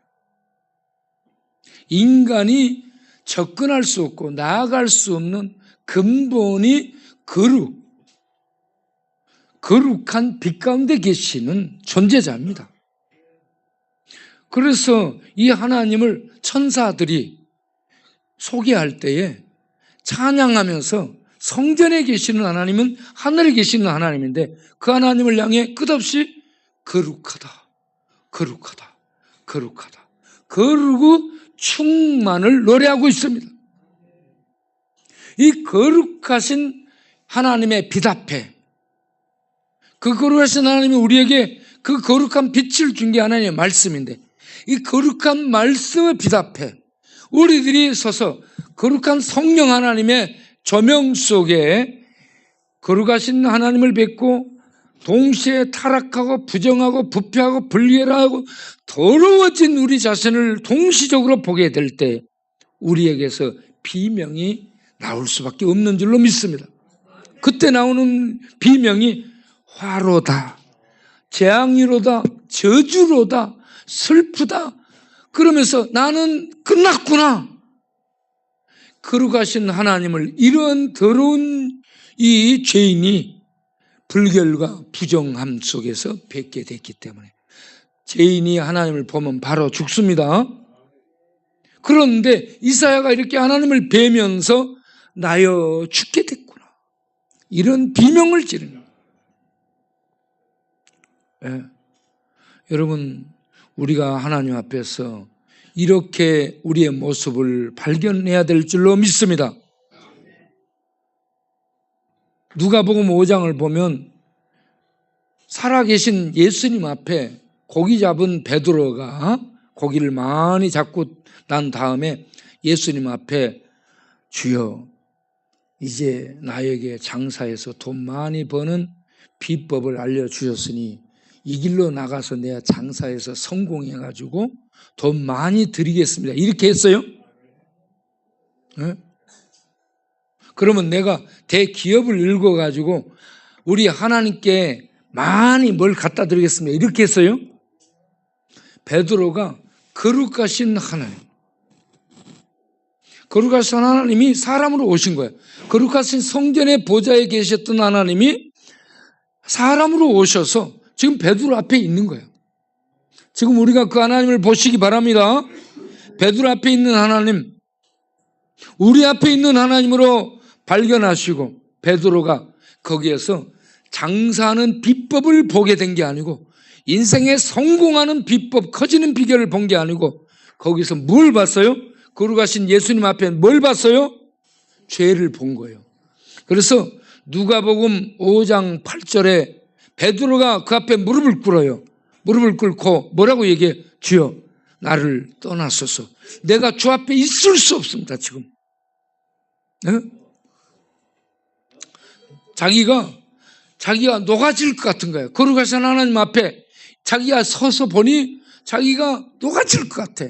인간이 접근할 수 없고 나아갈 수 없는 근본이 거룩한 빛 가운데 계시는 존재자입니다. 그래서 이 하나님을 천사들이 소개할 때에 찬양하면서 성전에 계시는 하나님은 하늘에 계시는 하나님인데 그 하나님을 향해 끝없이 거룩하다, 거룩하다, 거룩하다, 거룩의 충만을 노래하고 있습니다. 이 거룩하신 하나님의 빛 앞에 그 거룩하신 하나님이 우리에게 그 거룩한 빛을 준 게 하나님의 말씀인데 이 거룩한 말씀의 빛 앞에 우리들이 서서 거룩한 성령 하나님의 조명 속에 거룩하신 하나님을 뵙고 동시에 타락하고 부정하고 부패하고 불결하고 더러워진 우리 자신을 동시적으로 보게 될 때 우리에게서 비명이 나올 수밖에 없는 줄로 믿습니다. 그때 나오는 비명이 화로다, 재앙이로다, 저주로다, 슬프다. 그러면서 나는 끝났구나. 거룩하신 하나님을 이런 더러운 이 죄인이 불결과 부정함 속에서 뵙게 됐기 때문에 죄인이 하나님을 보면 바로 죽습니다. 그런데 이사야가 이렇게 하나님을 뵈면서 나여 죽게 됐구나. 이런 비명을 지르는 거예요. 여러분, 우리가 하나님 앞에서 이렇게 우리의 모습을 발견해야 될 줄로 믿습니다. 누가복음 5장을 보면 살아계신 예수님 앞에 고기 잡은 베드로가 고기를 많이 잡고 난 다음에 예수님 앞에 주여 이제 나에게 장사해서 돈 많이 버는 비법을 알려주셨으니 이 길로 나가서 내가 장사해서 성공해가지고 돈 많이 드리겠습니다. 이렇게 했어요? 네? 그러면 내가 대기업을 읽어가지고 우리 하나님께 많이 뭘 갖다 드리겠습니다. 이렇게 했어요? 베드로가 거룩하신 하나님, 거룩하신 하나님이 사람으로 오신 거예요. 거룩하신 성전의 보좌에 계셨던 하나님이 사람으로 오셔서 지금 베드로 앞에 있는 거예요. 지금 우리가 그 하나님을 보시기 바랍니다. 베드로 앞에 있는 하나님, 우리 앞에 있는 하나님으로 발견하시고 베드로가 거기에서 장사하는 비법을 보게 된 게 아니고 인생에 성공하는 비법, 커지는 비결을 본 게 아니고 거기서 뭘 봤어요? 거룩하신 예수님 앞에 뭘 봤어요? 죄를 본 거예요. 그래서 누가복음 5장 8절에 베드로가 그 앞에 무릎을 꿇어요. 무릎을 꿇고 뭐라고 얘기해? 주여 나를 떠나소서. 내가 주 앞에 있을 수 없습니다 지금. 네? 자기가 녹아질 것 같은 거예요. 거룩하신 하나님 앞에 자기가 서서 보니 자기가 녹아질 것 같아.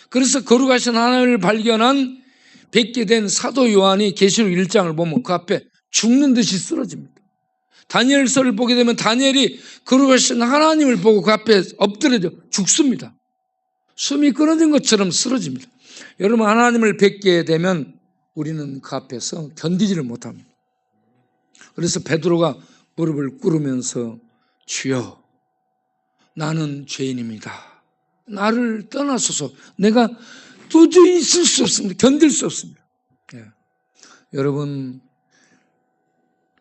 그래서 거룩하신 하나님을 발견한 뵙게 된 사도 요한이 계시록 1장을 보면 그 앞에 죽는 듯이 쓰러집니다. 다니엘서를 보게 되면 다니엘이 거룩하신 하나님을 보고 그 앞에 엎드려져 죽습니다. 숨이 끊어진 것처럼 쓰러집니다. 여러분 하나님을 뵙게 되면 우리는 그 앞에서 견디지를 못합니다. 그래서 베드로가 무릎을 꿇으면서 주여 나는 죄인입니다. 나를 떠나소서. 내가 도저히 있을 수 없습니다. 견딜 수 없습니다. 예. 여러분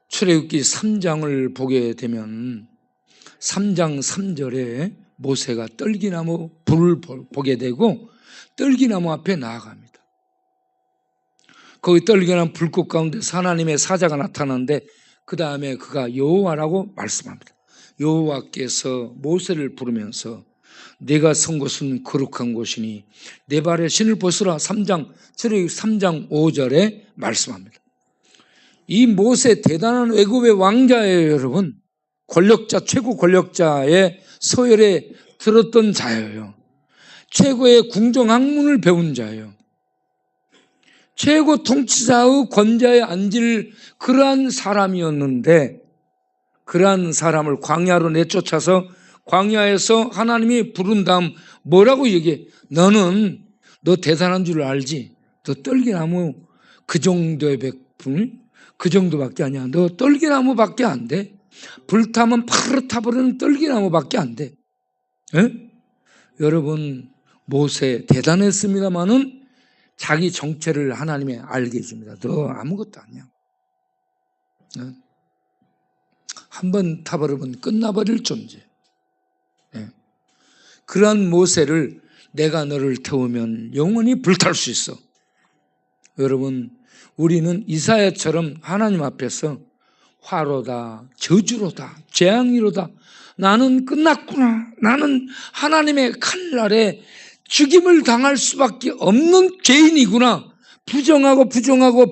출애굽기 3장을 보게 되면 3장 3절에 모세가 떨기나무 불을 보게 되고 떨기나무 앞에 나아갑니다. 거기 떨기나무 불꽃 가운데서 하나님의 사자가 나타나는데 그 다음에 그가 여호와라고 말씀합니다. 여호와께서 모세를 부르면서 내가 선 곳은 거룩한 곳이니 내 발에 신을 벗으라. 출애굽기 3장 5절에 말씀합니다. 이 모세 대단한 애굽의 왕자예요. 여러분 권력자, 최고 권력자의 서열에 들었던 자예요. 최고의 궁정학문을 배운 자예요. 최고 통치자의 권좌에 앉을 그러한 사람이었는데 그러한 사람을 광야로 내쫓아서 광야에서 하나님이 부른 다음 뭐라고 얘기해? 너 대단한 줄 알지? 너 떨기나무 그 정도의 백분? 그 정도밖에 아니야. 너 떨기나무밖에 안 돼. 불타면 파르르 타버리는 떨기나무밖에 안 돼. 에? 여러분 모세 대단했습니다마는 자기 정체를 하나님이 알게 해줍니다. 너 아무것도 아니야. 한번 타버리면 끝나버릴 존재. 그러한 모세를 내가 너를 태우면 영원히 불탈 수 있어. 여러분 우리는 이사야처럼 하나님 앞에서 화로다, 저주로다, 재앙이로다, 나는 끝났구나, 나는 하나님의 칼날에 죽임을 당할 수밖에 없는 죄인이구나, 부정하고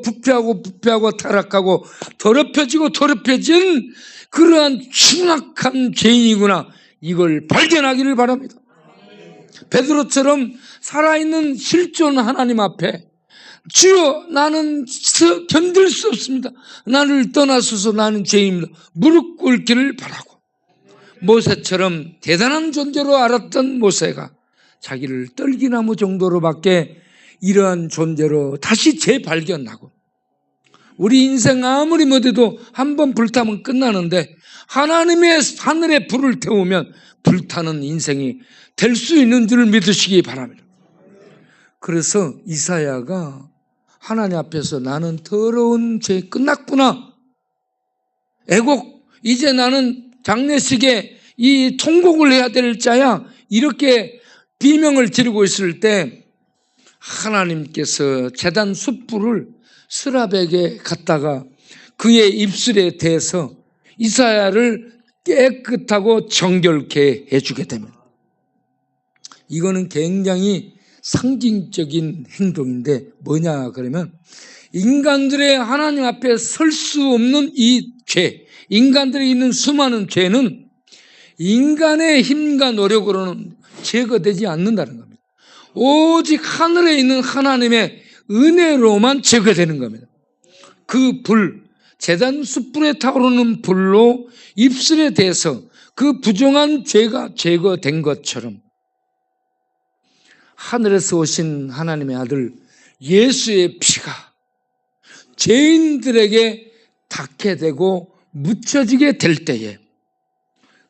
부패하고 타락하고 더럽혀진 그러한 흉악한 죄인이구나, 이걸 발견하기를 바랍니다. 베드로처럼 살아있는 실존 하나님 앞에 주여 나는 견딜 수 없습니다. 나를 떠나소서 나는 죄인입니다. 무릎 꿇기를 바라고 모세처럼 대단한 존재로 알았던 모세가 자기를 떨기나무 정도로밖에 이러한 존재로 다시 재발견하고 우리 인생 아무리 못해도 한번 불타면 끝나는데 하나님의 하늘에 불을 태우면 불타는 인생이 될 수 있는 줄 믿으시기 바랍니다. 그래서 이사야가 하나님 앞에서 나는 더러운 죄 끝났구나. 애곡 이제 나는 장례식에 이 통곡을 해야 될 자야. 이렇게 비명을 지르고 있을 때 하나님께서 제단 숯불을 스랍에게 갖다가 그의 입술에 대서 이사야를 깨끗하고 정결케 해주게 됩니다. 이거는 굉장히 상징적인 행동인데 뭐냐 그러면 인간들의 하나님 앞에 설 수 없는 이 죄, 인간들이 있는 수많은 죄는 인간의 힘과 노력으로는 제거되지 않는다는 겁니다. 오직 하늘에 있는 하나님의 은혜로만 제거되는 겁니다. 그 불, 제단 숯불에 타오르는 불로 입술에 대서 그 부정한 죄가 제거된 것처럼 하늘에서 오신 하나님의 아들 예수의 피가 죄인들에게 닿게 되고 묻혀지게 될 때에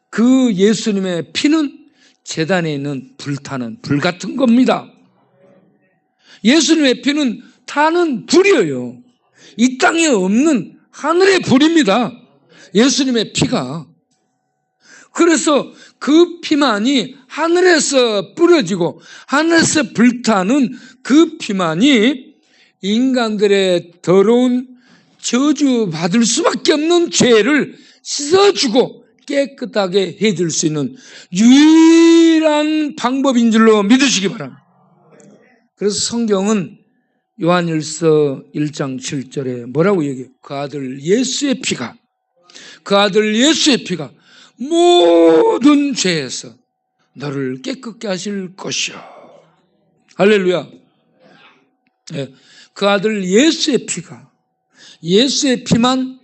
그 예수님의 피는 제단에 있는 불타는 불 같은 겁니다. 예수님의 피는 타는 불이에요. 이 땅에 없는 하늘의 불입니다. 예수님의 피가. 그래서 그 피만이 하늘에서 뿌려지고 하늘에서 불타는 그 피만이 인간들의 더러운 저주받을 수밖에 없는 죄를 씻어주고 깨끗하게 해줄 수 있는 유일한 방법인 줄로 믿으시기 바랍니다. 그래서 성경은 요한일서 1장 7절에 뭐라고 얘기해요? 그 아들 예수의 피가 모든 죄에서 너를 깨끗게 하실 것이요. 할렐루야. 네, 그 아들 예수의 피만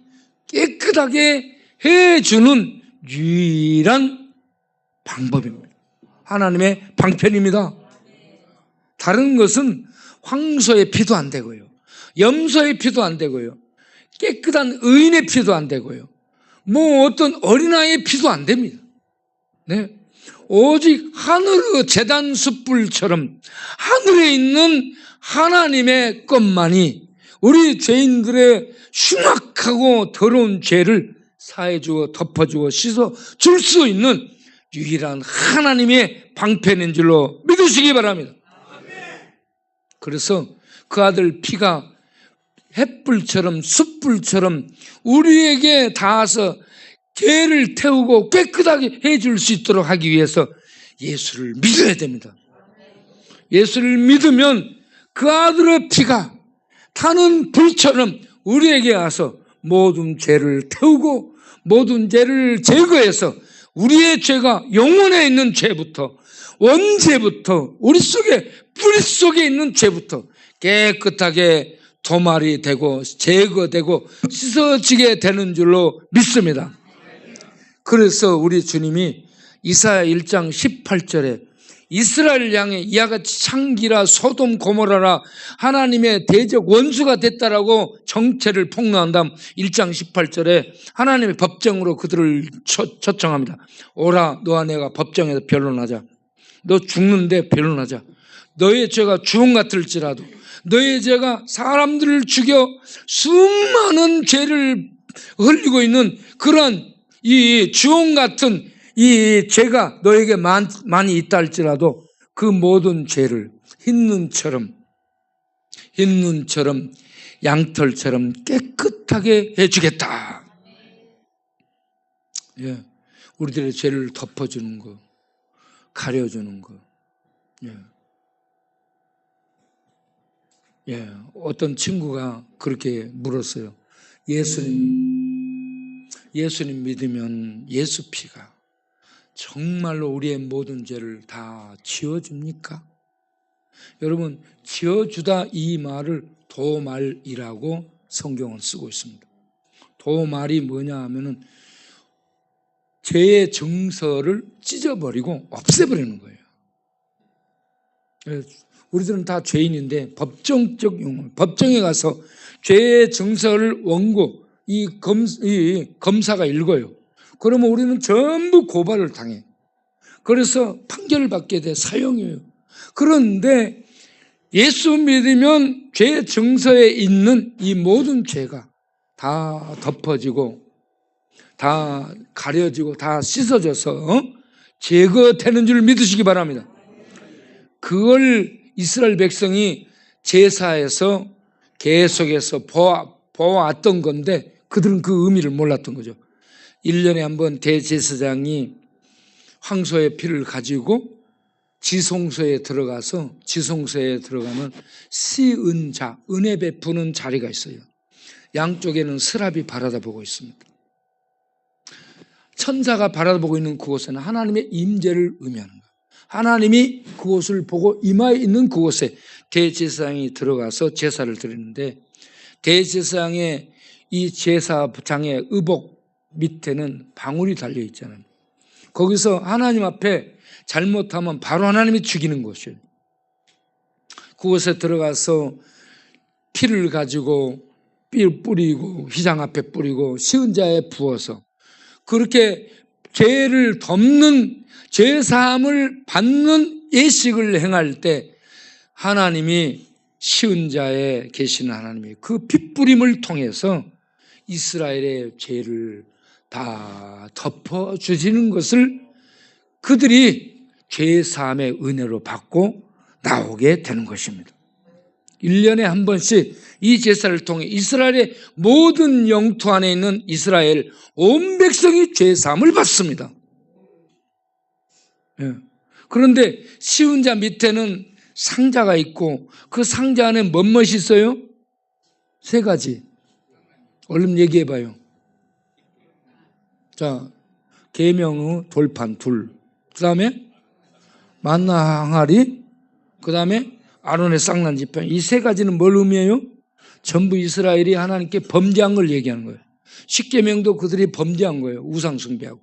깨끗하게 해주는 유일한 방법입니다. 하나님의 방편입니다. 다른 것은 황소의 피도 안 되고요, 염소의 피도 안 되고요, 깨끗한 의인의 피도 안 되고요, 뭐 어떤 어린아이의 피도 안 됩니다. 네. 오직 하늘의 제단 숯불처럼 하늘에 있는 하나님의 것만이 우리 죄인들의 흉악하고 더러운 죄를 사해주어 덮어주어 씻어줄 수 있는 유일한 하나님의 방편인 줄로 믿으시기 바랍니다. 그래서 그 아들 피가 햇불처럼 숯불처럼 우리에게 닿아서 죄를 태우고 깨끗하게 해줄 수 있도록 하기 위해서 예수를 믿어야 됩니다. 예수를 믿으면 그 아들의 피가 타는 불처럼 우리에게 와서 모든 죄를 태우고 모든 죄를 제거해서 우리의 죄가 영혼에 있는 죄부터 원죄부터 우리 속에 뿌리 속에 있는 죄부터 깨끗하게 도말이 되고 제거되고 씻어지게 되는 줄로 믿습니다. 그래서 우리 주님이 이사야 1장 18절에 이스라엘 향해 이와 같이 창기라 소돔 고모라라 하나님의 대적 원수가 됐다라고 정체를 폭로한 다음 1장 18절에 하나님의 법정으로 그들을 초청합니다. 오라 너와 내가 법정에서 변론하자. 너 죽는데 변론하자. 너의 죄가 주홍 같을지라도 너의 죄가 사람들을 죽여 수많은 죄를 흘리고 있는 그런 이 주홍 같은 이 죄가 너에게 많이 있다 할지라도 그 모든 죄를 흰 눈처럼 양털처럼 깨끗하게 해주겠다. 예, 우리들의 죄를 덮어주는 거, 가려주는 거. 예, 어떤 친구가 그렇게 물었어요. 예수님 믿으면 예수 피가 정말로 우리의 모든 죄를 다 지워줍니까? 여러분, 지워주다 이 말을 도말이라고 성경은 쓰고 있습니다. 도말이 뭐냐 하면은 죄의 정서를 찢어버리고 없애버리는 거예요. 우리들은 다 죄인인데 법정적 용어, 법정에 가서 죄의 정서를 원고 이 검사가 읽어요. 그러면 우리는 전부 고발을 당해. 그래서 판결을 받게 돼 사형이에요. 그런데 예수 믿으면 죄 정서에 있는 이 모든 죄가 다 덮어지고 다 가려지고 다 씻어져서 제거되는 줄 믿으시기 바랍니다. 그걸 이스라엘 백성이 제사에서 계속해서 보아왔던 건데 그들은 그 의미를 몰랐던 거죠. 1년에 한 번 대제사장이 황소의 피를 가지고 지성소에 들어가면 시은자, 은혜 베푸는 자리가 있어요. 양쪽에는 스랍이 바라다보고 있습니다. 천사가 바라보고 있는 그곳에는 하나님의 임재를 의미하는 거예요. 하나님이 그곳을 보고 임하여 있는 그곳에 대제사장이 들어가서 제사를 드리는데 대제사장의 이 제사장의 의복 밑에는 방울이 달려 있잖아요. 거기서 하나님 앞에 잘못하면 바로 하나님이 죽이는 곳이에요. 그곳에 들어가서 피를 가지고 뿌리고 휘장 앞에 뿌리고 시은자에 부어서 그렇게 죄를 덮는 죄사함을 받는 예식을 행할 때 하나님이 시은자에 계시는 하나님이 그 핏부림을 통해서 이스라엘의 죄를 다 덮어주시는 것을 그들이 죄사함의 은혜로 받고 나오게 되는 것입니다. 1년에 한 번씩 이 제사를 통해 이스라엘의 모든 영토 안에 있는 이스라엘 온 백성이 죄사함을 받습니다. 그런데 시은자 밑에는 상자가 있고 그 상자 안에 뭐뭇이 있어요? 3가지. 얼른 얘기해 봐요. 자, 계명의 돌판 둘, 그 다음에 만나 항아리, 그 다음에 아론의 쌍난 지팡이. 이 3가지는 뭘 의미해요? 전부 이스라엘이 하나님께 범죄한 걸 얘기하는 거예요. 십계명도 그들이 범죄한 거예요. 우상 숭배하고.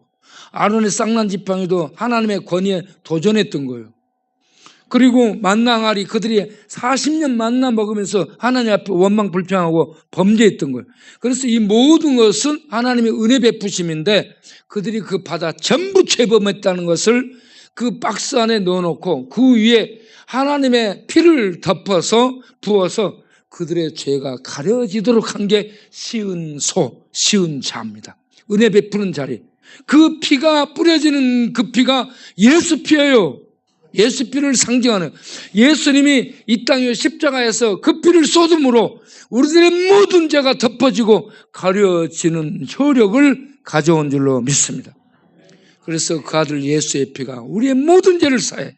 아론의 쌍난 지팡이도 하나님의 권위에 도전했던 거예요. 그리고 만나 항아리, 그들이 40년 만나 먹으면서 하나님 앞에 원망 불평하고 범죄했던 거예요. 그래서 이 모든 것은 하나님의 은혜 베푸심인데 그들이 그 바다 전부 죄범했다는 것을 그 박스 안에 넣어놓고 그 위에 하나님의 피를 덮어서 부어서 그들의 죄가 가려지도록 한 게 시은소, 시은자입니다. 은혜 베푸는 자리. 그 피가 뿌려지는 그 피가 예수 피예요. 예수 피를 상징하는, 예수님이 이 땅에 십자가에서 그 피를 쏟음으로 우리들의 모든 죄가 덮어지고 가려지는 효력을 가져온 줄로 믿습니다. 그래서 그 아들 예수의 피가 우리의 모든 죄를 사해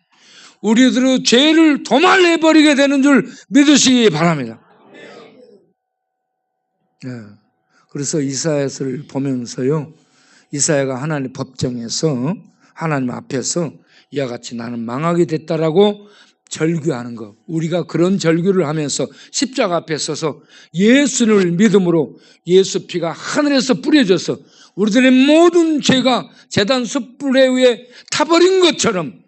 우리들의 죄를 도말해버리게 되는 줄 믿으시기 바랍니다. 그래서 이사야서를 보면서요, 이사야가 하나님 법정에서 하나님 앞에서 이와 같이 나는 망하게 됐다라고 절규하는 것, 우리가 그런 절규를 하면서 십자가 앞에 서서 예수를 믿음으로 예수 피가 하늘에서 뿌려져서 우리들의 모든 죄가 제단 숯불에 의해 타버린 것처럼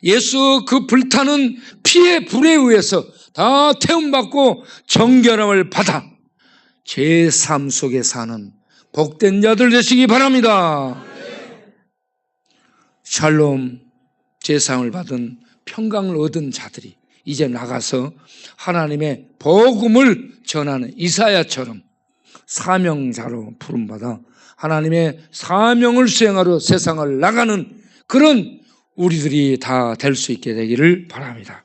예수 그 불타는 피의 불에 의해서 다 태움받고 정결함을 받아 죄 삶 속에 사는 복된 자들 되시기 바랍니다. 샬롬, 제사함을 받은 평강을 얻은 자들이 이제 나가서 하나님의 복음을 전하는 이사야처럼 사명자로 부름받아 하나님의 사명을 수행하러 세상을 나가는 그런 우리들이 다 될 수 있게 되기를 바랍니다.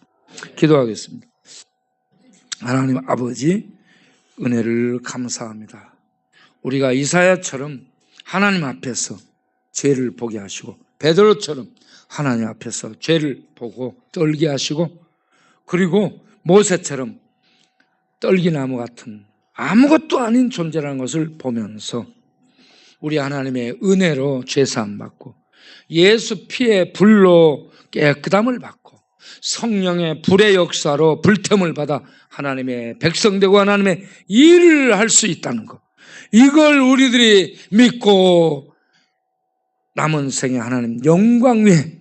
기도하겠습니다. 하나님 아버지, 은혜를 감사합니다. 우리가 이사야처럼 하나님 앞에서 죄를 보게 하시고 베드로처럼 하나님 앞에서 죄를 보고 떨게 하시고, 그리고 모세처럼 떨기나무 같은 아무것도 아닌 존재라는 것을 보면서 우리 하나님의 은혜로 죄사함 받고 예수 피의 불로 깨끗함을 받고 성령의 불의 역사로 불템을 받아 하나님의 백성되고 하나님의 일을 할 수 있다는 것, 이걸 우리들이 믿고 남은 생에 하나님 영광 위에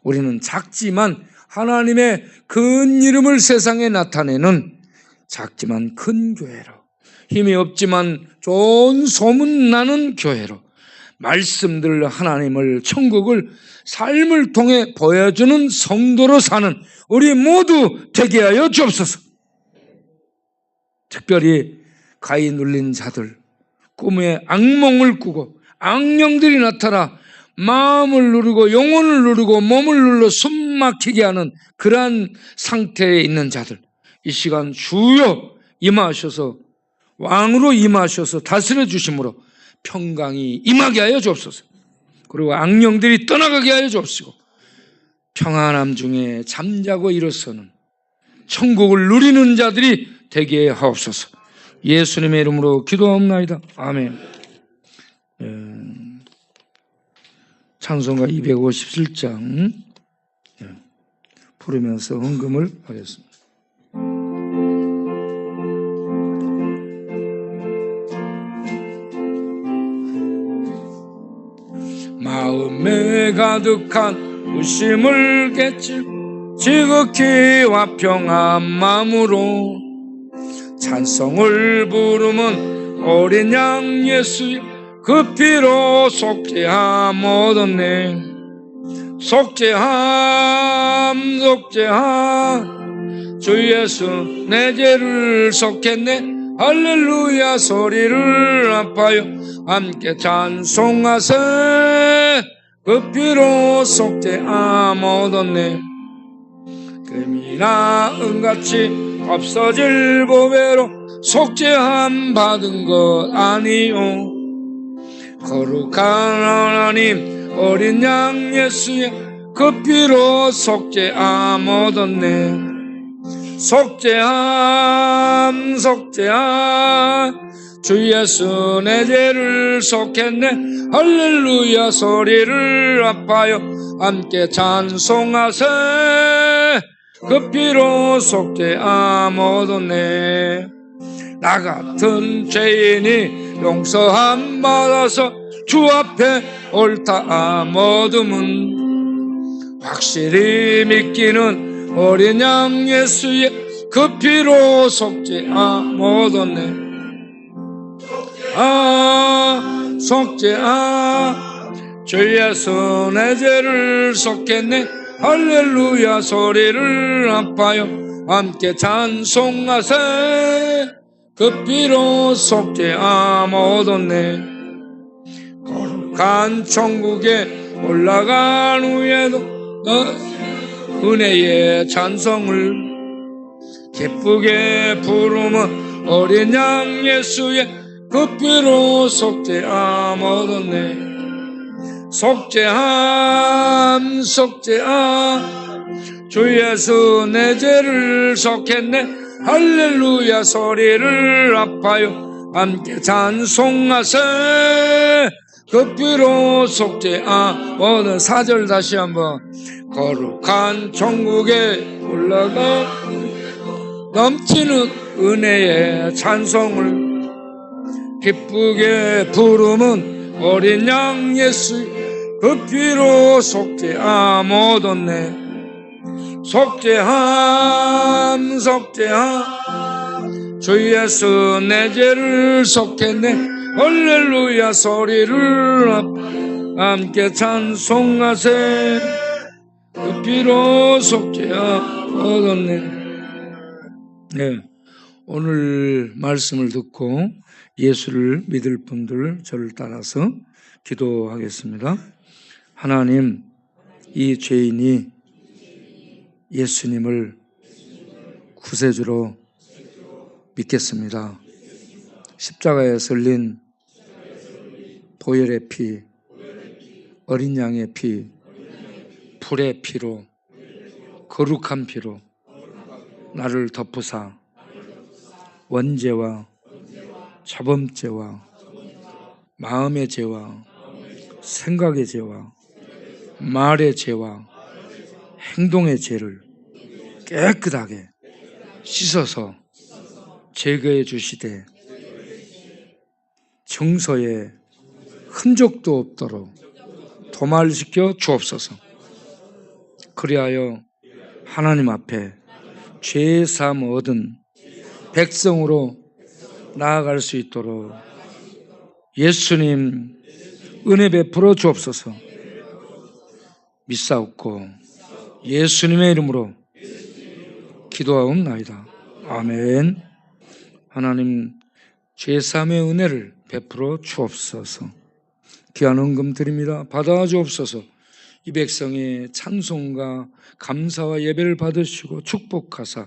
우리는 작지만 하나님의 큰 이름을 세상에 나타내는 작지만 큰 교회로, 힘이 없지만 좋은 소문나는 교회로 말씀들 하나님을, 천국을 삶을 통해 보여주는 성도로 사는 우리 모두 되게 하여 주옵소서. 특별히 가히 눌린 자들, 꿈에 악몽을 꾸고 악령들이 나타나 마음을 누르고 영혼을 누르고 몸을 눌러 숨 막히게 하는 그러한 상태에 있는 자들, 이 시간 주여 임하셔서 왕으로 임하셔서 다스려 주심으로 평강이 임하게 하여 주옵소서. 그리고 악령들이 떠나가게 하여 주옵시고 평안함 중에 잠자고 일어서는 천국을 누리는 자들이 되게 하옵소서. 예수님의 이름으로 기도하옵나이다. 아멘. 찬송가 257장 부르면서 헌금을 하겠습니다. 마음에 가득한 의심을 깨치고 지극히 화평한 마음으로 찬송을 부르면 어린 양 예수여 그 피로 속죄함 얻었네. 속죄함 속죄함 주 예수 내 죄를 속했네 할렐루야 소리를 아파요 함께 찬송하세 그 피로 속죄함 얻었네 금이나 은같이 없어질 보배로 속죄함 받은 것 아니요 거룩한 하나님 어린 양 예수의 그 피로 속죄함 얻었네 속죄함 주 예수 내 죄를 속했네 할렐루야 소리를 아파요 함께 찬송하세 그 피로 속죄함 얻었네 나 같은 죄인이 용서함 받아서 주 앞에 옳다함 얻음은 확실히 믿기는 어린 양 예수의 그 피로 속죄함 얻었네 속죄함 주 예수 내 죄를 속했네 할렐루야 소리를 아파요 함께 찬송하세 그 피로 속죄함 얻었네 거룩한 천국에 올라간 후에도 은혜의 찬송을 기쁘게 부르면 어린 양 예수의 그 피로 속죄함 얻었네 속죄함 주 예수 내 죄를 속했네 할렐루야 소리를 아파요 함께 찬송하세 그 피로 속죄함 얻은 4절 다시 한번 거룩한 천국에 올라가 넘치는 은혜의 찬송을 기쁘게 부르면 어린 양 예수 그 피로 속죄함 얻었네 속죄함 주 예수 내 죄를 속했네 할렐루야 소리를 함께 찬송하세 그 피로 속죄함 얻었네 네, 오늘 말씀을 듣고 예수를 믿을 분들 저를 따라서 기도하겠습니다. 하나님, 이 죄인이 예수님을 구세주로 믿겠습니다. 십자가에 설린 보혈의 피, 어린 양의 피, 불의 피로, 거룩한 피로 나를 덮으사 원죄와 자범죄와 마음의 죄와 생각의 죄와 말의 죄와 행동의 죄를 깨끗하게 씻어서 제거해 주시되 정서에 흔적도 없도록 도말시켜 주옵소서. 그리하여 하나님 앞에 죄사함 얻은 백성으로 나아갈 수 있도록 예수님 은혜 베풀어 주옵소서. 믿사옵고 예수님의 이름으로 기도하옵나이다. 아멘. 하나님 죄사함의 은혜를 베풀어 주옵소서. 귀한 헌금 드립니다. 받아 주옵소서. 이 백성의 찬송과 감사와 예배를 받으시고 축복하사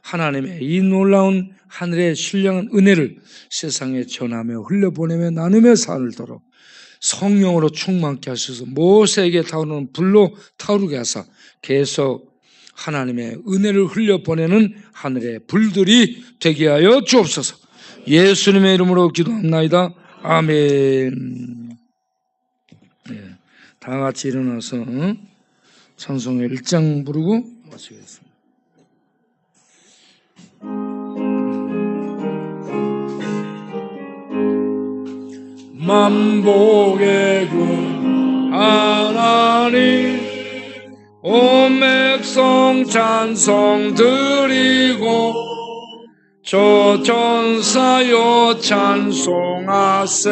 하나님의 이 놀라운 하늘의 신령한 은혜를 세상에 전하며 흘려보내며 나누며 살도록 성령으로 충만케 하셔서 모세에게 타오르는 불로 타오르게 하사 계속 하나님의 은혜를 흘려보내는 하늘의 불들이 되게 하여 주옵소서. 예수님의 이름으로 기도합나이다. 아멘. 네, 다 같이 일어나서 찬송의 1장 부르고 마치겠습니다. 만복의 군 하나님 온 백성 찬송 드리고 저 전사여 찬송하세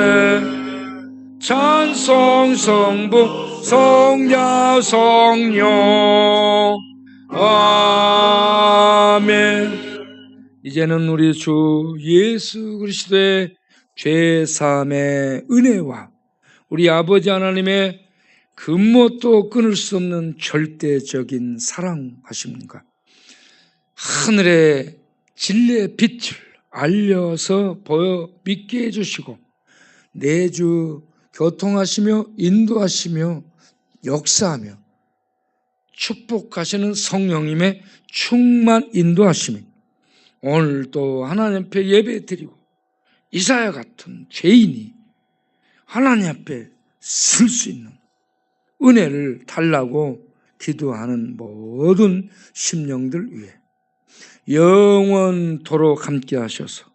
찬송 성부 성자 성령 아멘. 이제는 우리 주 예수 그리스도의 죄사함의 은혜와 우리 아버지 하나님의 금못도 끊을 수 없는 절대적인 사랑하십니까? 하늘의 진리의 빛을 알려서 보여 믿게 해주시고 내주 교통하시며 인도하시며 역사하며 축복하시는 성령님의 충만 인도하심이 오늘 또 하나님 앞에 예배 드리고 이사야 같은 죄인이 하나님 앞에 설 수 있는 은혜를 달라고 기도하는 모든 심령들 위해 영원토록 함께 하셔서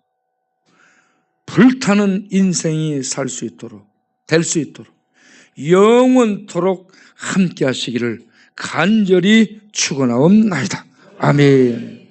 불타는 인생이 살 수 있도록 될 수 있도록 영원토록 함께 하시기를 간절히 축원하옵나이다. 아멘.